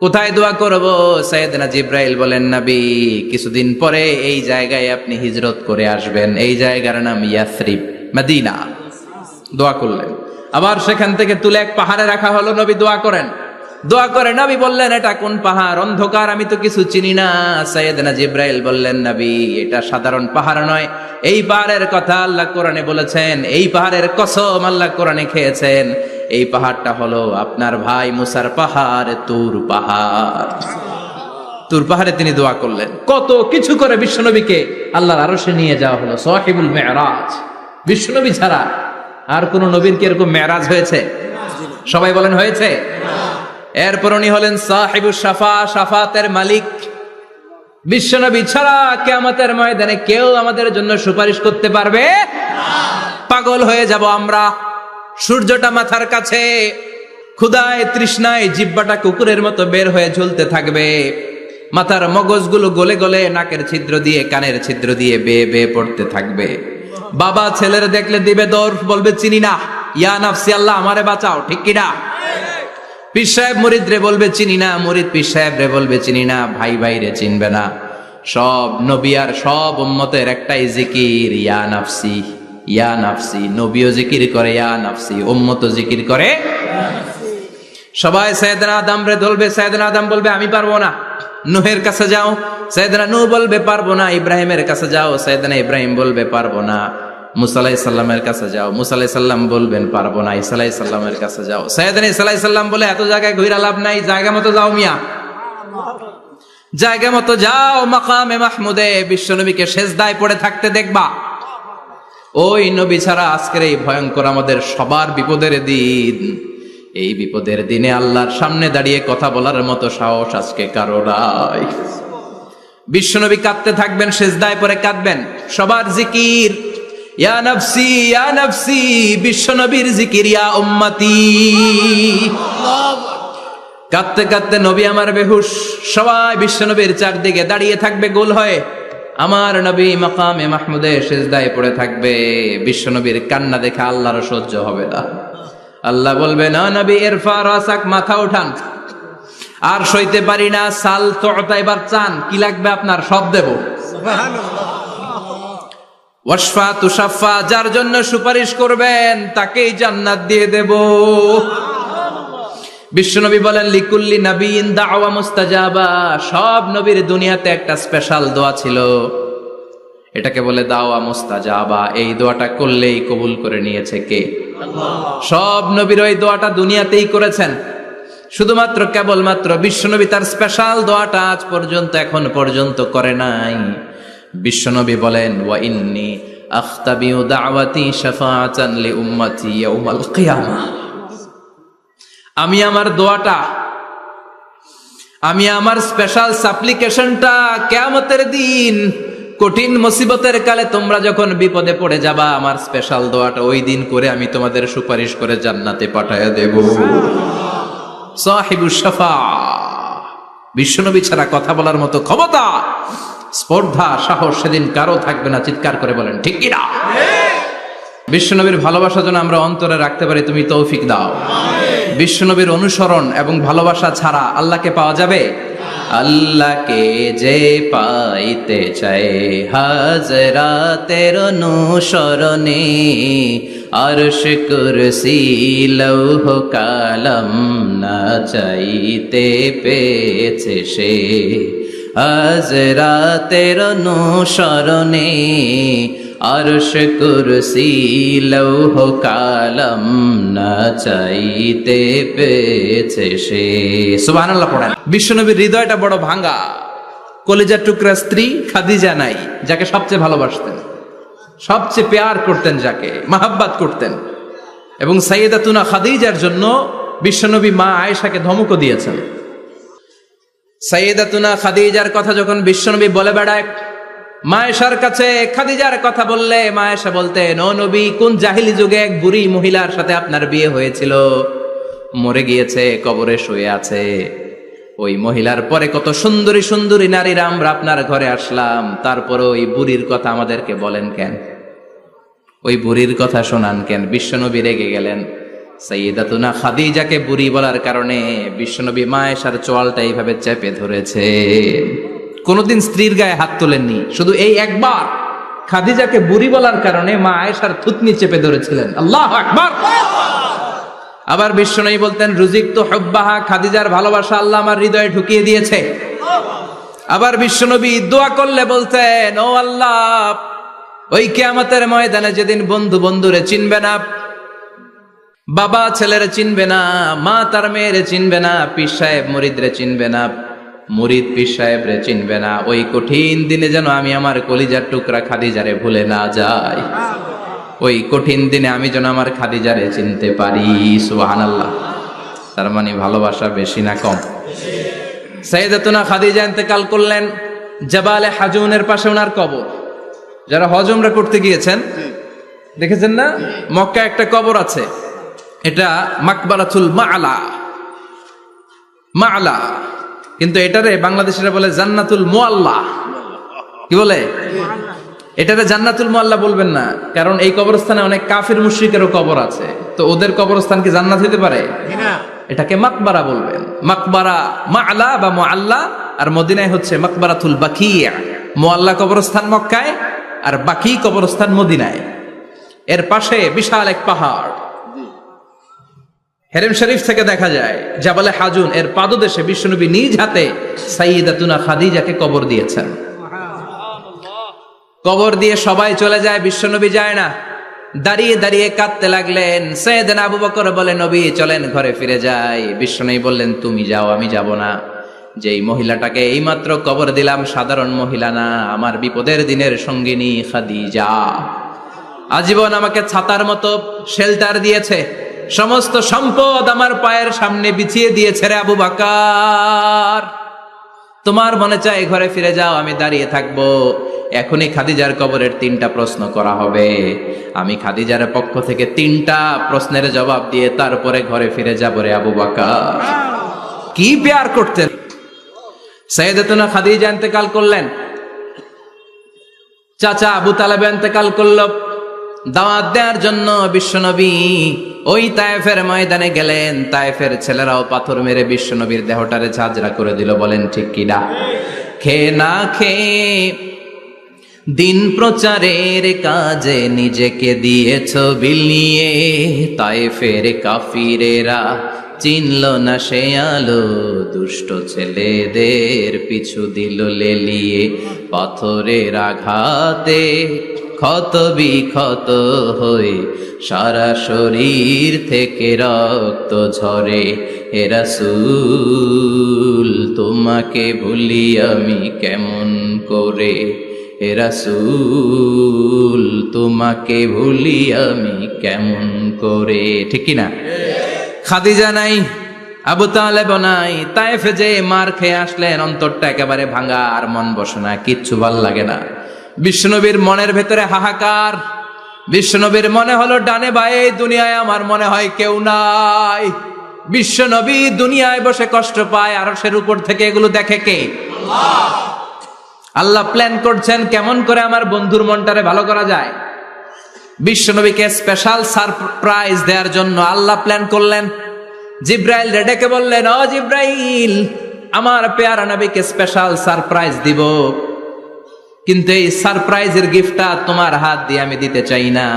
কোথায় দোয়া করব? সাইয়েদনা জিব্রাইল বলেন, নবী, কিছুদিন পরে এই জায়গায় আপনি হিজরত করে আসবেন, এই জায়গার নাম ইয়াসরিব, মদিনা। দোয়া করলেন। আবার সেখান থেকে তুলে এক পাহাড়ে রাখা হলো, নবী দোয়া করেন। দোয়া করে নবী বললেন, এটা কোন পাহাড়? অন্ধকার, আমি তো কিছু চিনি না। সাইয়েদনা জিব্রাইল বললেন, নবী, এটা সাধারণ পাহাড় নয়, এই পাহাড়ের কথা আল্লাহ কোরআনে বলেছেন, এই পাহাড়ের কসম আল্লাহ কোরআনে খেয়েছেন। এই পাহাড়টা হলো আপনার ভাই মুসার পাহাড়, তুর পাহাড়। তুর পাহাড়ে তিনি দোয়া করলেন। কত কিছু করে বিশ্বনবীকে আল্লাহর আরশে নিয়ে যাওয়া হলো। সাহিবুল মেরাজ। বিশ্বনবী ছাড়া আর কোন নবীর কি এরকম মেরাজ হয়েছে? সবাই বলেন হয়েছে। এরপর উনি হলেন সাহিবুস শাফা, শাফাতের মালিক। বিশ্বনবী ছাড়া কিয়ামতের ময়দানে কেউ আমাদের জন্য সুপারিশ করতে পারবে না। পাগল হয়ে যাব আমরা। সূর্যটা মাথার কাছে, ক্ষুধায় তৃষ্ণায় জিহ্বাটা কুকুরের মতো বের হয়ে ঝুলতে থাকবে। মাথার মগজগুলো গলে গলে নাকের ছিদ্র দিয়ে, কানের ছিদ্র দিয়ে বেয়ে বেয়ে পড়তে থাকবে। বাবা ছেলের দেখলে দিবে দৌড়, বলবে চিনি না, ইয়া নাফসি, আল্লাহ আমারে বাঁচাও। ঠিক কিনা? পীর সাহেব মুরিদ রে বলবে চিনি না, মুরিদ পীর সাহেব রে বলবে চিনি না, ভাই ভাই রে চিনবে না। সব নবী আর সব উম্মতের একটাই জিকির, ইয়া নাফসি, ইয়া নাফসি। নবীও জিকির করে ইয়া নাফসি, উম্মতও জিকির করে। সবাই সাইয়েদনা আদম রে ধরবে, সাইয়েদনা আদম বলবে আমি পারবো না। নূহের কাছে যাও, সাইয়েদনা নূহ বলবে পারবো না। ইব্রাহিমের কাছে যাও, সাইয়েদনা ইব্রাহিম বলবে পারবো না। মুসা আলাইহিস সালামের কাছে যাও, মুসা আলাইহিস সালাম বলবেন পারবো না। ঈসা আলাইহিস সালামের কাছে যাও, সাইয়েদনা ঈসা আলাইহিস সালাম বলে এত জায়গায় ঘুরে লাভ নাই, জায়গা মতো যাও মিয়া, জায়গা মতো যাও। মাকামে মাহমুদে বিশ্বনবীকে সেজদায় পড়ে থাকতে দেখবা। ওই নবী ছাড়া আজকের এই ভয়ঙ্কর আমাদের সবার বিপদের দিন। এই বিপদের দিনে আল্লাহর সামনে দাঁড়িয়ে কথা বলার মতো সাহস আজকে কারো নাই। বিশ্বনবী কাঁদতে থাকবেন, সেজদায় পড়ে কাঁদবেন। সবার জিকির ইয়া নাফসি, ইয়া নাফসি। বিশ্বনবীর জিকির ইয়া উম্মতি। কাঁদতে কাঁদতে নবী আমার বেহুশ। সবাই বিশ্বনবীর চারদিকে দাঁড়িয়ে থাকবে গোল হয়ে। আমার নবী মাকামে মাহমুদে সেজদায় পড়ে থাকবে। বিশ্বনবীর কান্না দেখে আল্লাহর সহ্য হবে না। আল্লাহ বলবে, না নবী, ইরফা রাসাক, মাথা উঠান, আর সইতে পারি না। সাল তোতা, এবার চান, কি লাগবে আপনার, সব দেব। ওয়াশফা তুশাফা, যার জন্য সুপারিশ করবেন তাকেই জান্নাত দিয়ে দেব। বিশ্বনবী বলেন, লিকুল্লি নাবিয়িন দাওয়া মুস্তাজাবা। সব নবীর দুনিয়াতে একটা স্পেশাল দোয়া ছিল, এটাকে বলে দাওয়া মুস্তাজাবা। এই দোয়াটা করলেই কবুল করে নিয়েছে কে? আল্লাহ। সব নবীর ওই দোয়াটা দুনিয়াতেই করেছেন, শুধুমাত্র কেবলমাত্র বিশ্বনবী তার স্পেশাল দোয়াটা আজ পর্যন্ত, এখন পর্যন্ত করে নাই। বিশ্বনবী বলেন, ওয়া ইন্নী আখতাবিউ দাওয়াতি শাফাআতান লি উম্মতি ইয়াউমাল কিয়ামাহ। আমি আমার দোয়াটা আমি আমার স্পেশাল সাপ্লিকেশনটা কিয়ামতের দিন কঠিন মুসিবতের কালে তোমরা যখন বিপদে পড়ে যাবা, আমার স্পেশাল দোয়াটা ওই দিন করে আমি তোমাদের সুপারিশ করে জান্নাতে পাঠায়া দেব। সাহিবুশ শাফা, বিশ্বনবী ছাড়া কথা বলার মতো ক্ষমতা, স্পর্ধা, সাহস সেদিন কারো থাকবে না। চিৎকার করে বলেন ঠিক কি না? বিশ্বনবীর ভালোবাসা যেন আমরা অন্তরে রাখতে পারি, তুমি তৌফিক দাও। বিশ্বনবীর অনুসরণ এবং ভালোবাসা ছাড়া আল্লাহকে পাওয়া যাবে? আল্লাহকে যে পাইতে চায় হাজরাতের অনুসরণে, আরশ কুরসি লৌহ কালাম না চাইতে পেয়েছে সে। হাজরাতের অনুসরণে, আরশ কুরসি লৌহ কালাম না চাইতে পেয়েছে সে। সুবহানাল্লাহ পড়েন। বিশ্বনবীর হৃদয়টা বড় ভাঙা, কলিজার টুকরা স্ত্রী খাদিজা নাই, যাকে সবচেয়ে ভালোবাসতেন, সবচেয়ে প্যার করতেন, যাকে মাহাব্বাত করতেন। এবং সাইয়েদাতুনা খাদিজার জন্য বিশ্বনবী মা আয়েশাকে ধমকও দিয়েছেন। সাইয়েদাতুনা খাদিজার কথা যখন বিশ্বনবী বলে বেড়ায় মা আয়েশার কাছে, খাদিজার কথা বললে মা আয়েশা বলতেন, ও নবী, কোন জাহিলি যুগে এক বুড়ি মহিলার সাথে আপনার বিয়ে হয়েছিল, মরে গিয়েছে, কবরে শুয়ে আছে। ওই মহিলার পরে কত সুন্দরী সুন্দরী নারীরা আমরা আপনার ঘরে আসলাম, তারপরে ওই বুড়ির কথা আমাদেরকে বলেন কেন? ওই বুড়ির কথা শোনান কেন? বিশ্বনবী রেগে গেলেন। সাইয়েদাতুনা খাদিজাকে বুড়ি বলার কারণে বিশ্বনবী মা আয়েশার চোয়ালটা এইভাবে চেপে ধরেছে। কোনদিন স্ত্রীর গায়ে হাত তোলেননি, শুধু এই একবার খাদিজাকে বুড়ি বলার কারণে মা আয়েশার থুতনি চেপে ধরেছিলেন। আল্লাহু আকবার। আবার বিশ্বনবী বলতেন, রুজিকতু হুব্বাহা, খাদিজার ভালোবাসা আল্লাহ আমার হৃদয়ে ঢুকিয়ে দিয়েছে। আবার বিশ্বনবী দোয়া করলে বলতেন, ও আল্লাহ, ওই কিয়ামতের ময়দানে যেদিন বন্ধু বন্ধুরে চিনবে না, বাবা ছেলেরে চিনবে না, মা তার মেয়েরে চিনবে না, পীর সাহেব মুরিদরে চিনবে না, মুরিদ পীর সাহেবরে চিনবে না, ওই কঠিন দিনে যেন আমি আমার কলিজার টুকরা খাদিজারে ভুলে না যাই। ওই কঠিন দিনে আমি যেন আমার খাদিজারে চিনতে পারি। সুবহানাল্লাহ। তার মানে ভালোবাসা বেশি না কম? সাইয়েদাতুনা খাদিজা ইন্তেকাল করলেন, জাবালে হাজুনের পাশে ওনার কবর। যারা হজ উমরা করতে গিয়েছেন দেখেছেন না, মক্কা একটা কবর আছে, এটা মাকবারাতুল মা'লা। মা'লা, কিন্তু এটারে বাংলাদেশিরা বলে জান্নাতুল মুআল্লা। কি বলে? এটারে জান্নাতুল মুআল্লা বলবেন না, কারণ এই কবরস্থানে অনেক কাফির মুশরিকেরও কবর আছে, তো ওদের কবরস্থান কি জান্নাত হতে পারে? এটাকে মাকবারা বলবেন। মাকবারা মা'লা বা মুআল্লা, আর মদিনায় হচ্ছে মাকবারাতুল বাকিয়া। মুআল্লা কবরস্থান মক্কায়, আর বাকি কবরস্থান মদিনায়। এর পাশে বিশাল এক পাহাড়, হেরেম শরীফ থেকে দেখা যায় জাবালে হাজুন, এর পাদদেশে বিশ্বনবী নিজ হাতে সাইয়েদাতুনা খাদিজাকে কবর দিয়েছেন। কবর দিয়ে সবাই চলে যায়, বিশ্বনবী যায় না। দাঁড়িয়ে দাঁড়িয়ে কাঁদতে লাগলেন। সাইয়েদনা আবু বকর বলে, নবী চলেন ঘরে ফিরে যাই। বিশ্বনবী বললেন, তুমি যাও, আমি যাব না। যেই মহিলাটাকে এইমাত্র কবর দিলাম সাধারণ মহিলা না, আমার বিপদের দিনের সঙ্গিনী খাদিজা। আজীবন আমাকে ছাতার মতো শেল্টার দিয়েছে, সমস্ত সম্পদ আমার পায়ের সামনে বিছিয়ে দিয়েছে রে আবু বকর। তোমার মনে চায় ঘরে ফিরে যাও, আমি দাঁড়িয়ে থাকবো। এখনই খাদিজার কবরের 3টা প্রশ্ন করা হবে। আমি খাদিজার পক্ষ থেকে 3টা প্রশ্নের জবাব দিয়ে তারপরে ঘরে ফিরে যাব রে আবু বকর। কি প্যার করতেন! সাইয়েদাতুনা খাদিজা ইন্তেকাল করলেন, চাচা আবু তালেব ইন্তেকাল করল। দাওয়াত দেওয়ার জন্য বিশ্বনবী ওই তায়েফের ময়দানে গেলেন। তায়েফের ছেলেরাও পাথর মেরে বিশ্বনবীর দেহটারে ঝাঁঝরা করে দিল। বলেন ঠিক কিনা? খেয়ে না খেয়ে দিন প্রচারের কাজে নিজেকে দিয়েছ বিলিয়ে। তায়েফের কাফিরেরা চিনল না সে আলো, দুষ্ট ছেলেদের পিছু দিল লেলিয়ে। পাথরের আঘাতে ক্ষত বিক্ষত হয়ে সারা শরীর থেকে রক্ত ঝরে। হে রাসূল তোমাকে ভুলি আমি কেমন করে, হে রাসূল তোমাকে ভুলি আমি কেমন করে। ঠিক কি না? খাদিজা নাই, আবু তালেব নাই, তায়েফে যে মার খেয়ে আসলেন, অন্তরটা একেবারে ভাঙা, আর মন বসে না, কিচ্ছু ভাল লাগে না। বিশ্বনবীর মনের ভেতরে হাহাকার। বিশ্বনবীর মনে হলো ডানে বায়ে দুনিয়ায় আমার মনে হয় কেউ নাই। বিশ্বনবী দুনিয়ায় বসে কষ্ট পায়, আরশের উপর থেকে এগুলো দেখে কে? আল্লাহ প্ল্যান করছেন কেমন করে আমার বন্ধুর মনটারে ভালো করা যায়। বিশ্বনবীকে স্পেশাল সারপ্রাইজ দেওয়ার জন্য আল্লাহ প্ল্যান করলেন। জিব্রাইল ডেকে বললেন, ও জিব্রাইল, আমার পেয়ারা নবীকে স্পেশাল সারপ্রাইজ দিব, কিন্তু এই সারপ্রাইজের গিফটটা তোমার হাত দিয়ে আমি দিতে চাই না,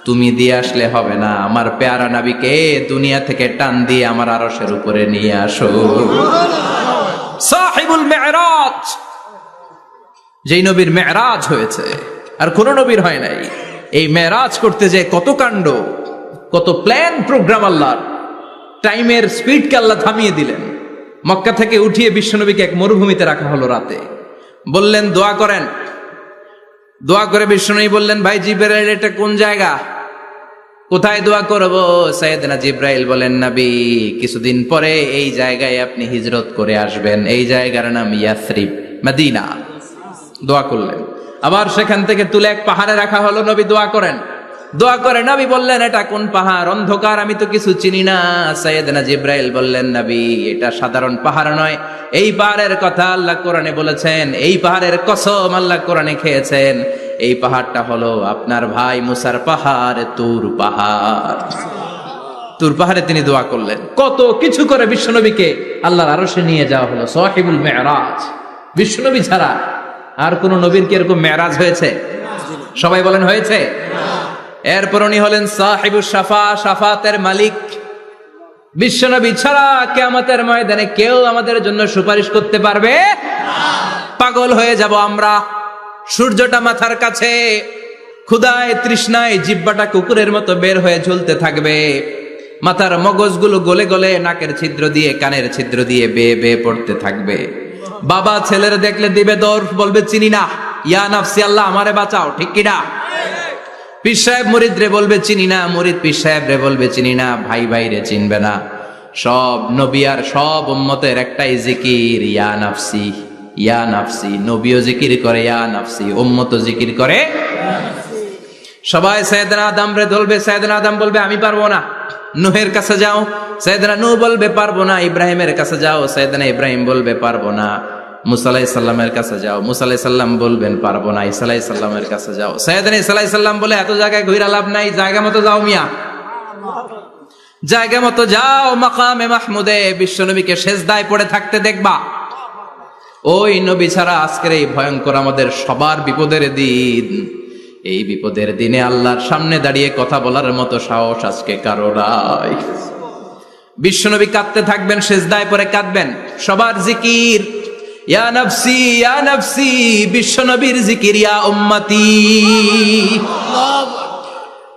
তুমি দিয়ে আসলে হবে না। আমার পেয়ারা নবীকে দুনিয়া থেকে টান দিয়ে আমার আরশের উপরে নিয়ে আসো। সাহিবুল মেরাজ, যেই নবীর মেরাজ হয়েছে আর কোন নবীর হয় নাই। এই মেরাজ করতে যে কত কাণ্ড, কত প্ল্যান প্রোগ্রাম আল্লাহর। টাইমের স্পিডকে আল্লাহ থামিয়ে দিলেন। মক্কা থেকে উঠিয়ে বিশ্বনবীকে এক মরুভূমিতে রাখা হলো রাতে। বললেন দোয়া করেন। দোয়া করে বিশ্বনবী বললেন, ভাই জিব্রাইল, এটা কোন জায়গা, কোথায় দোয়া করব? সাইয়েদনা জিব্রাইল বলেন, নবী, কিছুদিন পরে এই জায়গায় আপনি হিজরত করে আসবেন, এই জায়গার নাম ইয়াসরিব, মদিনা। দোয়া করলেন। আবার সেখান থেকে তুলে এক পাহাড়ে রাখা হলো, নবী দোয়া করেন। দোয়া করে নবী বললেন, এটা কোন পাহাড়? অন্ধকার, আমি তো কিছু চিনি না। সাইয়েদনা জিব্রাইল বললেন, নবী, এটা সাধারণ পাহাড় নয়, এই পাহাড়ের কথা আল্লাহ কোরআনে বলেছেন, এই পাহাড়ের কসম আল্লাহ কোরআনে খেয়েছেন। এই পাহাড়টা হলো আপনার ভাই মুসার পাহাড়, তুর পাহাড়। তুর পাহাড়ে তিনি দোয়া করলেন। কত কিছু করে বিশ্বনবীকে আল্লাহর আরশে নিয়ে যাওয়া হলো। সাহিবুল মেরাজ। বিশ্বনবী ছাড়া আর কোন নবীর কি এরকম মেরাজ হয়েছে? সবাই বলেন হয়েছে। এরপর উনি হলেন সাহিবুস শাফা, শাফাতের মালিক। বিশ্বনবী ছাড়া কিয়ামতের ময়দানে কেউ আমাদের জন্য সুপারিশ করতে পারবে না। পাগল হয়ে যাব আমরা। সূর্যটা মাথার কাছে, ক্ষুধায় তৃষ্ণায় জিহ্বাটা কুকুরের মতো বের হয়ে ঝুলতে থাকবে। মাথার মগজগুলো গলে গলে নাকের ছিদ্র দিয়ে, কানের ছিদ্র দিয়ে বেয়ে বেয়ে পড়তে থাকবে। বাবা ছেলের দেখলে দিবে দৌড়, বলবে চিনি না, ইয়া নাফসি, আল্লাহ আমারে বাঁচাও, ঠিক কিনা? পীর সাহেব মুরিদ রে বলবে চিনি না, মুরিদ পীর সাহেব রে বলবে চিনি না, ভাই ভাই রে চিনবে না। সব নবী আর সব উম্মতের একটাই জিকির, ইয়া নাফসি, ইয়া নাফসি। নবীও জিকির করে ইয়া নাফসি, উম্মতও জিকির করে। সবাই সাইয়েদনা আদম রে ধরবে, সাইয়েদনা আদম বলবে আমি পারবো না। নূহের কাছে যাও, সাইয়েদনা নূহ বলবে পারবো না। ইব্রাহিমের কাছে যাও, সাইয়েদনা ইব্রাহিম বলবে পারবো না। মুসা আলাইহিস সালামের কাছে যাও, মুসা আলাইহিস সালাম বলবেন পারবো না। ঈসা আলাইহিস সালামের কাছে যাও, সাইয়েদনা ঈসা আলাইহিস সালাম বলে এত জায়গায় ঘুরে লাভ নাই, জায়গা মতো যাও মিয়া, জায়গা মতো যাও। মাকামে মাহমুদে বিশ্বনবীকে সেজদায় পড়ে থাকতে দেখবা। ওই নবী ছাড়া আজকের এই ভয়ঙ্কর আমাদের সবার বিপদের দিন। এই বিপদের দিনে আল্লাহর সামনে দাঁড়িয়ে কথা বলার মতো সাহস আজকে কারো নাই। বিশ্বনবী কাঁদতে থাকবেন, সেজদায় পড়ে কাঁদবেন। সবার জিকির ইয়া নাফসি, ইয়া নাফসি। বিশ্বনবীর জিকির ইয়া উম্মতি।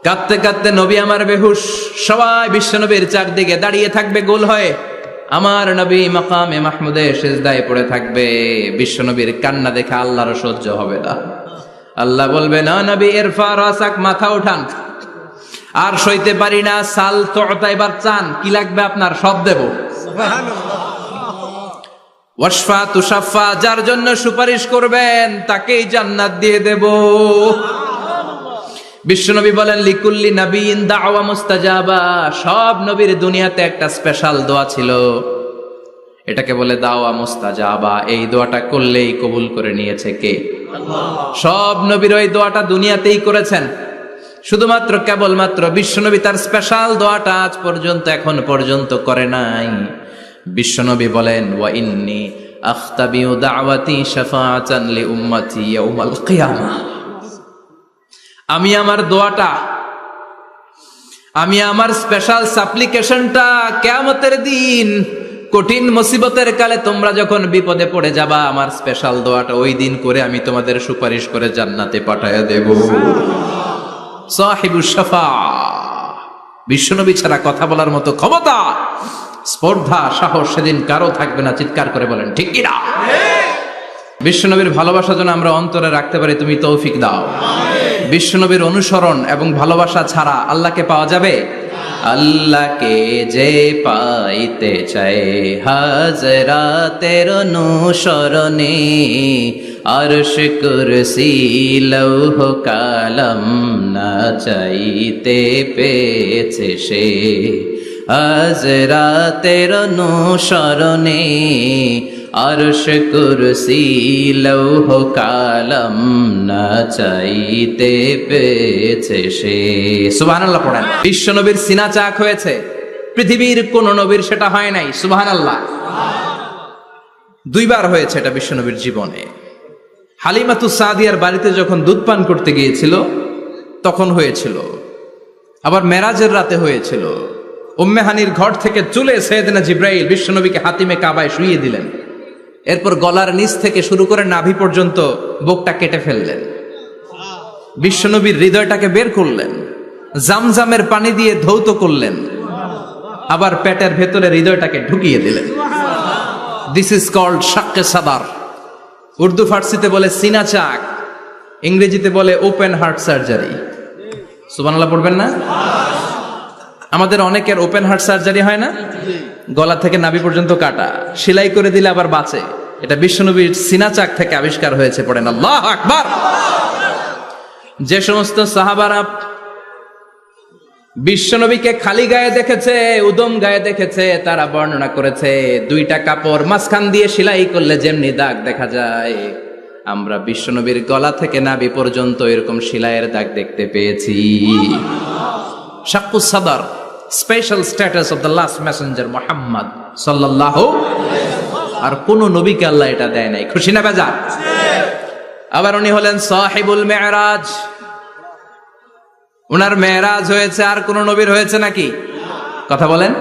কাঁদতে কাঁদতে নবী আমার বেহুশ। সবাই বিশ্বনবীর চারদিকে দাঁড়িয়ে থাকবে গোল হয়ে। আমার নবী মাকামে মাহমুদে সেজদায় পড়ে থাকবে। বিশ্বনবীর কান্না দেখে আল্লাহর সহ্য হবে না। আল্লাহ বলবে, না নবী, ইরফা রাসাক, মাথা উঠান, আর সইতে পারি না। সাল তোতা, এবার চান, কি লাগবে আপনার, সব দেব। ওয়াশফা তুশাফা, যার জন্য সুপারিশ করবেন তাকেই জান্নাত দিয়ে দেব। বিশ্বনবী বলেন, লিকুল্লি নবিয়্যিন দাওয়া মুস্তাজাবা। সব নবীর দুনিয়াতে একটা স্পেশাল দোয়া ছিল, এটাকে বলে দাওয়া মুস্তাজাবা। এই দোয়াটা করলেই কবুল করে নিয়েছে কে? আল্লাহ। সব নবীর ওই দোয়াটা দুনিয়াতেই করেছেন, শুধুমাত্র কেবলমাত্র বিশ্বনবী তার স্পেশাল দোয়াটা আজ পর্যন্ত, এখন পর্যন্ত করে নাই। বিশ্বনবী বলেন, ওয়া ইন্নী আখতাবিউ দাওয়াতি শাফাআতান লি উম্মতি ইয়াউমাল কিয়ামাহ। আমি আমার দোয়াটা, আমি আমার স্পেশাল সাপ্লিকেশনটা কিয়ামতের দিন, কঠিন মুসিবতের কালে তোমরা যখন বিপদে পড়ে যাবা, আমার স্পেশাল দোয়াটা ওই দিন করে আমি তোমাদের সুপারিশ করে জান্নাতে পাঠায়া দেব। সাহিবুস শাফা। বিশ্বনবী ছাড়া কথা বলার মতো ক্ষমতা, স্পর্ধা, সাহস সেদিন কারো থাকবে না। চিৎকার করে বলেন ঠিক কিনা? বিশ্বনবীর ভালোবাসা যেন আমরা অন্তরে রাখতে পারি, তুমি তৌফিক দাও। বিশ্বনবীর অনুসরণ এবং ভালোবাসা ছাড়া আল্লাহকে পাওয়া যাবে? আল্লাহকে যে পাইতে চায় হাজরাতের অনুসরণে আরশ কুরসি লৌহ কালাম না চাইতে পেয়েছে সে হাজরাতের অনুসরণে আরশ কুরসি লৌহ কালাম না চাইতে পেয়েছে সে। সুবহানাল্লাহ পড়েন। বিশ্ব নবীর সিনা চাক হয়েছে, পৃথিবীর কোন নবীর সেটা হয় নাই। সুবহানাল্লাহ। দুইবার হয়েছে এটা বিশ্ব নবীর জীবনে। হালিমাতুস সাদিয়ার বাড়িতে যখন দুধ পান করতে গিয়েছিল তখন হয়েছিল, আবার মেরাজের রাতে হয়েছিল। উম্মে হানির ঘর থেকে চলে সাইয়েদনা জিবরাইল বিশ্বনবীকে হাতিমে কাবায় শুইয়ে দিলেন। এরপর গলার নিচ থেকে শুরু করে নাভি পর্যন্ত বুকটা কেটে ফেললেন, বিশ্বনবীর হৃদয়টাকে বের করলেন, জামজামের পানি দিয়ে ধৌত করলেন, আবার পেটের ভেতরে হৃদয়টাকে ঢুকিয়ে দিলেন। দিস ইজ কল্ড শাক্কে সাদার। উর্দু ফার্সিতে বলে সিনা চাক, ইংরেজিতে বলে ওপেন হার্ট সার্জারি। সুবহানাল্লাহ পড়বেন না? আমাদের অনেকের ওপেন হার্ট সার্জারি হয় না, গলা থেকে নাভি পর্যন্ত কাটা, সেলাই করে দিলে আবার বাঁচে। এটা বিশ্বনবীর সিনা চাক থেকে আবিষ্কার হয়েছে। পড়েন আল্লাহু আকবার। যে সমস্ত সাহাবারা বিশ্বনবীকে খালি গায়ে দেখেছে, উদম গায়ে দেখেছে, তারা বর্ণনা করেছে দুইটা কাপড় মাঝখান দিয়ে সেলাই করলে যেমনি দাগ দেখা যায়, আমরা বিশ্বনবীর গলা থেকে নাভি পর্যন্ত এরকম সেলাইয়ের দাগ দেখতে পেয়েছি। শাক্কুস সাদার, special status of the last Messenger Muhammad সাল্লাল্লাহু। আর কোন নবীকে আল্লাহ এটা দেয় নাই। খুশি না বেজার? আবার উনি হলেন সাহিবুল মেরাজ। উনার মেরাজ হয়েছে, আর কোন নবীর হয়েছে নাকি? কথা বলেন।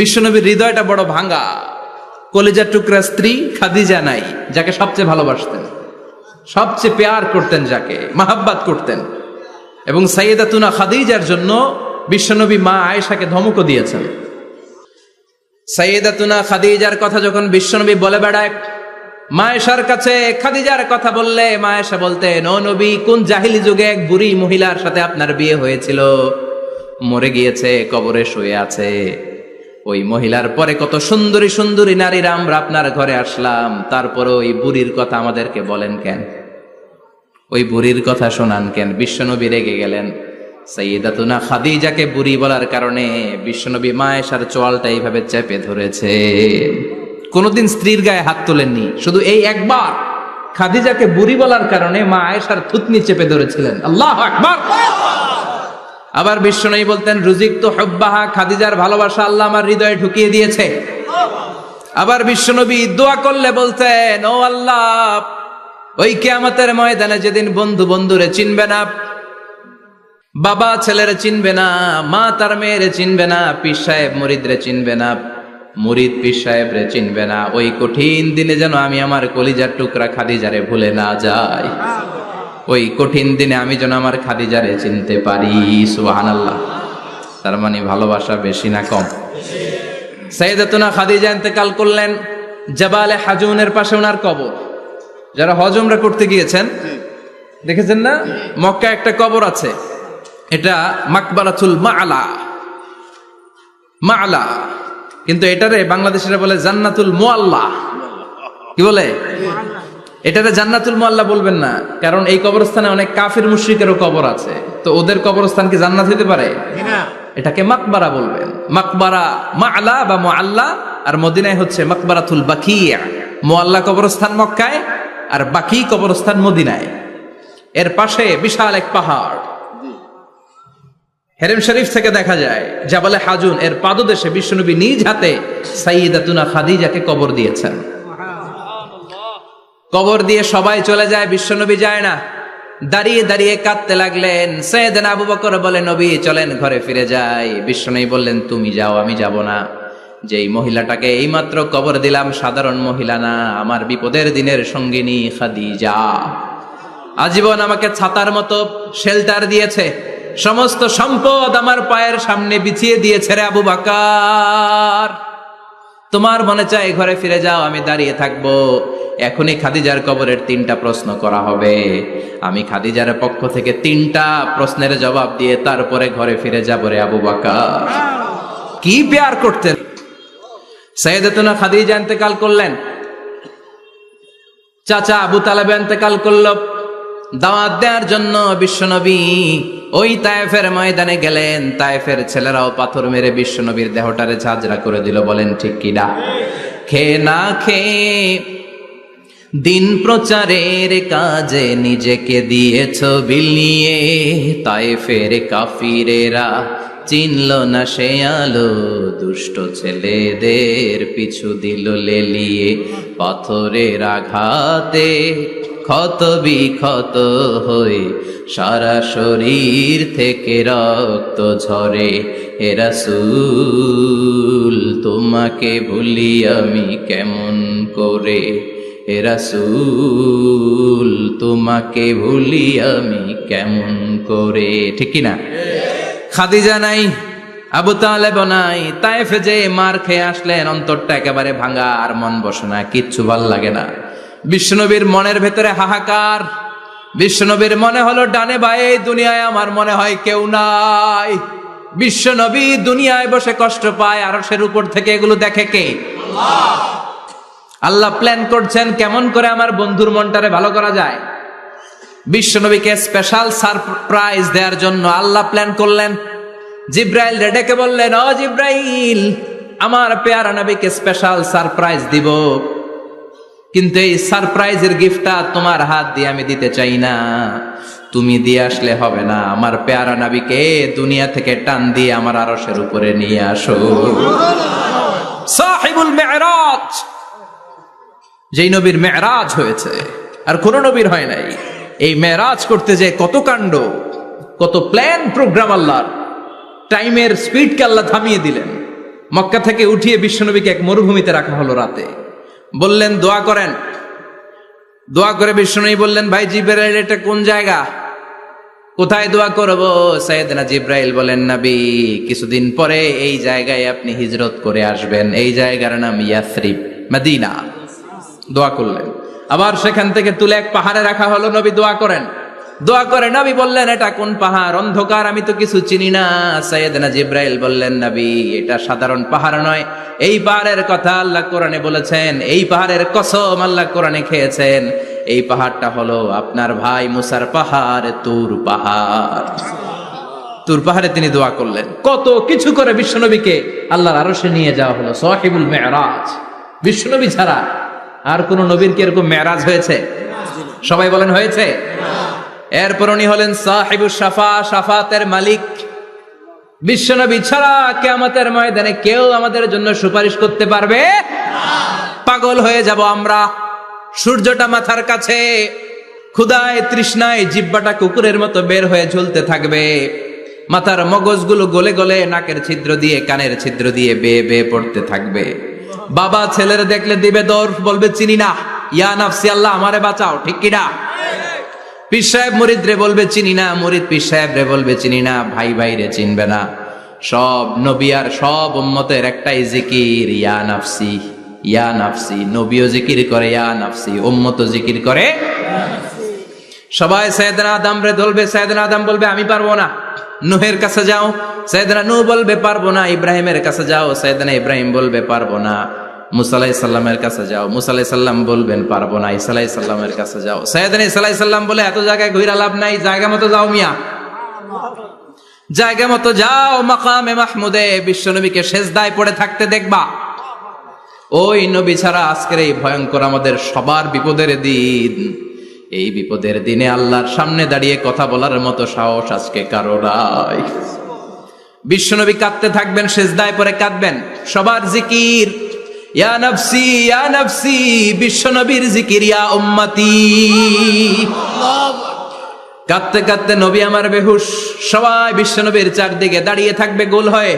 বিশ্বনবীর হৃদয়টা বড় ভাঙা, কলিজার টুকরা স্ত্রী খাদিজা নাই, যাকে সবচেয়ে ভালোবাসতেন, সবচেয়ে প্যার করতেন, যাকে মাহাব্বাত করতেন। এবং সাইয়েদাতুনা খাদিজার জন্য বিশ্বনবী মা আয়েশাকে ধমকও দিয়েছেন। সাইয়েদাতুনা খাদিজার কথা যখন বিশ্বনবী বলে বেড়ায় মা আয়েশার কাছে, খাদিজার কথা বললে মা আয়েশা বলতেন, ও নবী, কোন জাহিলি যুগে এক বুড়ি মহিলার সাথে আপনার বিয়ে হয়েছিল, মরে গিয়েছে, কবরে শুয়ে আছে। ওই মহিলার পরে কত সুন্দরী সুন্দরী নারীরা আমরা আপনার ঘরে আসলাম, তারপরে ওই বুড়ির কথা আমাদেরকে বলেন কেন? ওই বুড়ির কথা শোনান কেন? বিশ্বনবী রেগে গেলেন। সাইয়েদাতুনা খাদিজাকে বুড়ি বলার কারণে বিশ্বনবী মা আয়েশার চোয়ালটা এইভাবে চেপে ধরেছে। কোনদিন স্ত্রীর গায়ে হাত তোলেননি, শুধু এই একবার খাদিজাকে বুড়ি বলার কারণে মা আয়েশার থুতনি চেপে ধরেছিলেন। আল্লাহু আকবার। আবার বিশ্বনবী বলতেন, রুজিকতু হুব্বাহা, খাদিজার ভালোবাসা আল্লাহ আমার হৃদয়ে ঢুকিয়ে দিয়েছে। আবার বিশ্বনবী দোয়া করলে বলতেন, ও আল্লাহ, ওই কিয়ামতের ময়দানে যেদিন বন্ধু বন্ধুরে চিনবে না, বাবা ছেলেরে চিনবে না, মা তার মেয়েরে চিনবে না, পীর সাহেব মুরিদরে চিনবে না, মুরিদ পীর সাহেবরে চিনবে না, ওই কঠিন দিনে যেন আমি আমার কলিজার টুকরা খাদিজারে ভুলে না যাই। ওই কঠিন দিনে আমি যেন আমার খাদিজারে চিনতে পারি। সুবহানাল্লাহ। তার মানে ভালোবাসা বেশি না কম? সাইয়েদাতুনা খাদিজা ইন্তেকাল করলেন, জাবালে হাজুনের পাশে ওনার কবর। যারা হজ উমরা করতে গিয়েছেন দেখেছেন না, মক্কা একটা কবর আছে, এটা মাকবারাতুল মা'লা। মা'লা, কিন্তু এটারে বাংলাদেশিরা বলে জান্নাতুল মুআল্লা। কি বলে? এটারে জান্নাতুল মুআল্লা বলবেন না, কারণ এই কবরস্থানে অনেক কাফির মুশরিকেরও কবর আছে, তো ওদের কবরস্থান কি জান্নাত হতে পারে? এটাকে মাকবারা বলবেন। মাকবারা মা'লা বা মুআল্লা, আর মদিনায় হচ্ছে মাকবারাতুল বাকিয়া। মুআল্লা কবরস্থান মক্কায়, আর বাকি কবরস্থান মদিনায়। এর পাশে বিশাল এক পাহাড়, হেরেম শরীফ থেকে দেখা যায় জাবালে হাজুন, এর পাদদেশে বিশ্বনবী নিজ হাতে সাইয়েদাতুনা খাদিজাকে কবর দিয়েছেন। কবর দিয়ে সবাই চলে যায়, বিশ্বনবী যায় না। দাঁড়িয়ে দাঁড়িয়ে কাঁদতে লাগলেন। সাইয়েদনা আবু বকর বলে, নবী চলেন ঘরে ফিরে যাই। বিশ্বনবী বললেন, তুমি যাও, আমি যাব না। যেই মহিলাটাকে এইমাত্র কবর দিলাম সাধারণ মহিলা না, আমার বিপদের দিনের সঙ্গিনী খাদিজা। আজীবন আমাকে ছাতার মতো শেল্টার দিয়েছে, সমস্ত সম্পদ আমার পায়ের সামনে বিছিয়ে দিয়েছে রে আবু বকর। তোমার মনে চায় ঘরে ফিরে যাও, আমি দাঁড়িয়ে থাকবো। এখনই খাদিজার কবরের 3টা প্রশ্ন করা হবে। আমি খাদিজার পক্ষ থেকে 3টা প্রশ্নের জবাব দিয়ে তারপরে ঘরে ফিরে যাব রে আবু বকর। কি প্যার করতেন। সাইয়েদাতুনা খাদিজা ইন্তেকাল করলেন, চাচা আবু তালেব ইন্তেকাল করলো। দাওয়াত দেওয়ার জন্য বিশ্বনবী ওই তায়েফের ময়দানে গেলেন। তায়েফের ছেলেরাও পাথর মেরে বিশ্বনবীর দেহটারে ঝাঁঝরা করে দিল। বলেন ঠিক কিনা? খেয়ে না খেয়ে দিন প্রচারের কাজে নিজেকে দিয়েছ বিলিয়ে। তায়েফের কাফিরেরা চিনল না সে আলো, দুষ্ট ছেলেদের পিছু দিল লেলিয়ে। পাথরের আঘাতে ক্ষত বিক্ষত হয়ে সারা শরীর থেকে রক্ত ঝরে। হে রাসূল তোমাকে ভুলি আমি কেমন করে, হে রাসূল তোমাকে ভুলি আমি কেমন করে। ঠিক কিনা? খাদিজা নাই, আবু তালেব নাই। তায়েফে যে মার খেয়ে আসলেন, অন্তরটা একেবারে ভাঙা, আর মন বসে না, কিচ্ছু ভাল লাগে না। বিশ্বনবীর মনের ভেতরে হাহাকার। বিশ্বনবীর মনে হলো ডানে বায়ে দুনিয়ায় আমার মনে হয় কেউ নাই। বিশ্বনবী দুনিয়ায় বসে কষ্ট পায়, আরশের উপর থেকে এগুলো দেখে কে? আল্লাহ প্ল্যান করছেন কেমন করে আমার বন্ধুর মনটারে ভালো করা যায়। বিশ্বনবীকে স্পেশাল সারপ্রাইজ দেওয়ার জন্য আল্লাহ প্ল্যান করলেন। জিব্রাইল ডেকে বললেন, ও জিব্রাইল, আমার পেয়ারা নবীকে স্পেশাল সারপ্রাইজ দিব, কিন্তু এই সারপ্রাইজের গিফটটা তোমার হাত দিয়ে আমি দিতে চাই না, তুমি দিয়ে আসলে হবে না। আমার পেয়ারা নবীকে দুনিয়া থেকে টান দিয়ে আমার আরশের উপরে নিয়ে আসো। সাহিবুল মেরাজ, যেই নবীর মেরাজ হয়েছে আর কোন নবীর হয় নাই। এই মেরাজ করতে যে কত কাণ্ড, কত প্ল্যান প্রোগ্রাম আল্লাহর। টাইমের স্পিডকে আল্লাহ থামিয়ে দিলেন। মক্কা থেকে উঠিয়ে বিশ্বনবীকে এক মরুভূমিতে রাখা হলো রাতে। বললেন দোয়া করেন। দোয়া করে বিশ্বনবী বললেন, ভাই জিবরাইল, এটা কোন জায়গা, কোথায় দোয়া করব? সাইয়েদনা জিবরাইল বলেন, নবী কিছুদিন পরে এই জায়গায় আপনি হিজরত করে আসবেন, এই জায়গার নাম ইয়াসরিব, মদিনা। দোয়া করলেন। আবার সেখান থেকে তুলে এক পাহাড়ে রাখা হলো। নবী দোয়া করেন। দোয়া করে নবী বললেন, এটা কোন পাহাড়? অন্ধকার, আমি তো কিছু চিনি না। সাইয়েদনা জিবরাইল বললেন, নবী এটা সাধারণ পাহাড় নয়, এই পাহাড়ের কথা আল্লাহ কোরআনে বলেছেন, এই পাহাড়ের কসম আল্লাহ কোরআনে খেয়েছেন। এই পাহাড়টা হলো আপনার ভাই মুসার পাহাড়, তুর পাহাড়। তুর পাহাড়ে তিনি দোয়া করলেন। কত কিছু করে বিশ্বনবীকে আল্লাহর আরশে নিয়ে যাওয়া হলো। সাহিবুল মেরাজ। বিশ্বনবী ছাড়া আর কোন নবীর কি এরকম মেরাজ হয়েছে? সবাই বলেন হয়েছে। এরপর উনি হলেন সাহিবুস শাফা, শাফাতের মালিক। বিশ্বনবী ছাড়া কিয়ামতের ময়দানে কেউ আমাদের জন্য সুপারিশ করতে পারবে না। পাগল হয়ে যাব আমরা। সূর্যটা মাথার কাছে, ক্ষুধায় তৃষ্ণায় জিহ্বাটা কুকুরের মতো বের হয়ে ঝুলতে থাকবে। মাথার মগজগুলো গলে গলে নাকের ছিদ্র দিয়ে, কানের ছিদ্র দিয়ে বেয়ে বেয়ে পড়তে থাকবে। বাবা ছেলের দেখলে দিবে দৌড়, বলবে চিনি না, ইয়া নাফসি, আল্লাহ আমারে বাঁচাও। ঠিক কিনা? পীর সাহেব মুরিদ রে বলবে চিনি না, মুরিদ পীর সাহেব রে বলবে চিনি না, ভাই ভাই রে চিনবে না। সব নবী আর সব উম্মতের একটাই জিকির, ইয়া নাফসি, ইয়া নাফসি। নবীও জিকির করে ইয়া নাফসি, উম্মতও জিকির করে। সবাই সাইয়েদনা আদম রে ধরবে। সাইয়েদনা আদম বলবে আমি পারবো না। নূহের কাছে যাও। সাইয়েদনা নূহ বলবে পারবো না। ইব্রাহিমের কাছে যাও। সাইয়েদনা ইব্রাহিম বলবে পারবো না। মুসা আলাইহিস সালামের কাছে যাও। মুসা আলাইহিস সালাম বলবেন পারবো না। ঈসা আলাইহিস সালামের কাছে যাও। সাইয়েদনা ঈসা আলাইহিস সালাম বলে এত জায়গায় ঘুরে লাভ নাই, জায়গা মতো যাও মিয়া, জায়গা মতো যাও। মাকামে মাহমুদে বিশ্বনবীকে সেজদায় পড়ে থাকতে দেখবা। ওই নবী ছাড়া আজকের এই ভয়ঙ্কর আমাদের সবার বিপদের দিন। এই বিপদের দিনে আল্লাহর সামনে দাঁড়িয়ে কথা বলার মতো সাহস আজকে কারো নাই। বিশ্বনবী কাঁদতে থাকবেন, সেজদায় পড়ে কাঁদবেন। সবার জিকির ইয়া নাফসি, ইয়া নাফসি। বিশ্বনবীর জিকির ইয়া উম্মতি। কাঁদতে কাঁদতে নবী আমার বেহুশ। সবাই বিশ্বনবীর চারদিকে দাঁড়িয়ে থাকবে গোল হয়ে।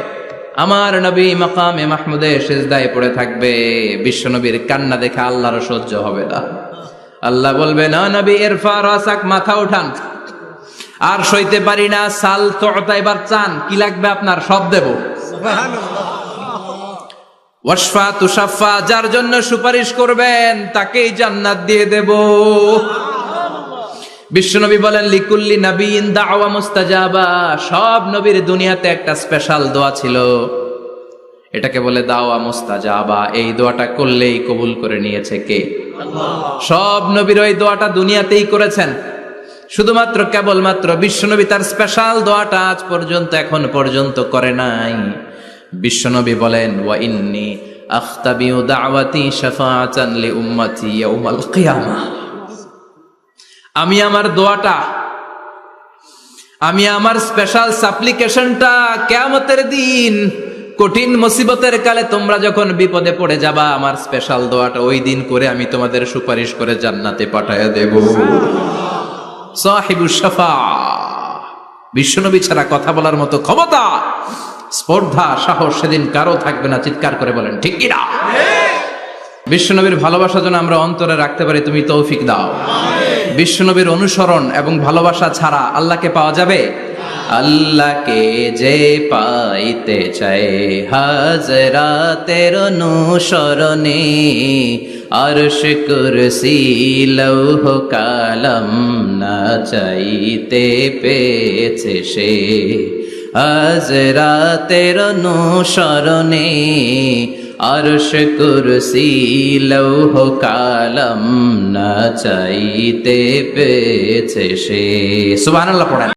আমার নবী মাকামে মাহমুদে সেজদায় পড়ে থাকবে। বিশ্বনবীর কান্না দেখে আল্লাহর সহ্য হবে না। আল্লাহ বলবে, না নবী ইরফা রাসাক, মাথা উঠান, আর সইতে পারি না। সাল তোতা, এবার চান, কি লাগবে আপনার সব দেব। ওয়াশফা তুশাফা, যার জন্য সুপারিশ করবেন তাকেই জান্নাত দিয়ে দেব। বিশ্বনবী বলেন লিকুল্লি নাবিয়িন দাওয়া মুস্তাজাবা, সব নবীর দুনিয়াতে একটা স্পেশাল দোয়া ছিল, এটাকে বলে দাওয়া মুস্তাজাবা। এই দোয়াটা করলেই কবুল করে নিয়েছে কে? আল্লাহ। সব নবীর ওই দোয়াটা দুনিয়াতেই করেছেন, শুধুমাত্র কেবলমাত্র বিশ্বনবী তার স্পেশাল দোয়াটা আজ পর্যন্ত এখন পর্যন্ত করে নাই। বিশ্বনবী বলেন ওয়া ইন্নী আখতাবিউ দাওয়াতি শাফাআতান লি উম্মতি ইয়াউমাল কিয়ামাহ, আমি আমার দোয়াটা, আমি আমার স্পেশাল সাপ্লিকেশনটা কিয়ামতের দিন কঠিন মুসিবতের কালে তোমরা যখন বিপদে পড়ে যাবা, আমার স্পেশাল দোয়াটা ওই দিন করে আমি তোমাদের সুপারিশ করে জান্নাতে পাঠায়া দেব। সাহিবুশ শাফা, বিশ্বনবী ছাড়া কথা বলার মতো ক্ষমতা, স্পর্ধা, সাহস সেদিন কারো থাকবে না। চিৎকার করে বলেন ঠিক কি না? বিশ্বনবীর ভালোবাসা যেন আমরা অন্তরে রাখতে পারি, তুমি তৌফিক দাও। বিশ্বনবীর অনুসরণ এবং ভালোবাসা ছাড়া আল্লাহকে পাওয়া যাবে? আল্লাহকে যে পাইতে চায় হাজরাতের অনুসরণে, আরশ কুরসি লৌহ কালাম না চাইতে পেয়েছে সে, হাজরাতের অনুসরণে আরশ কুরসি লৌহ কালাম না চাইতে পেয়েছে সে। সুবহানাল্লাহ পড়েন।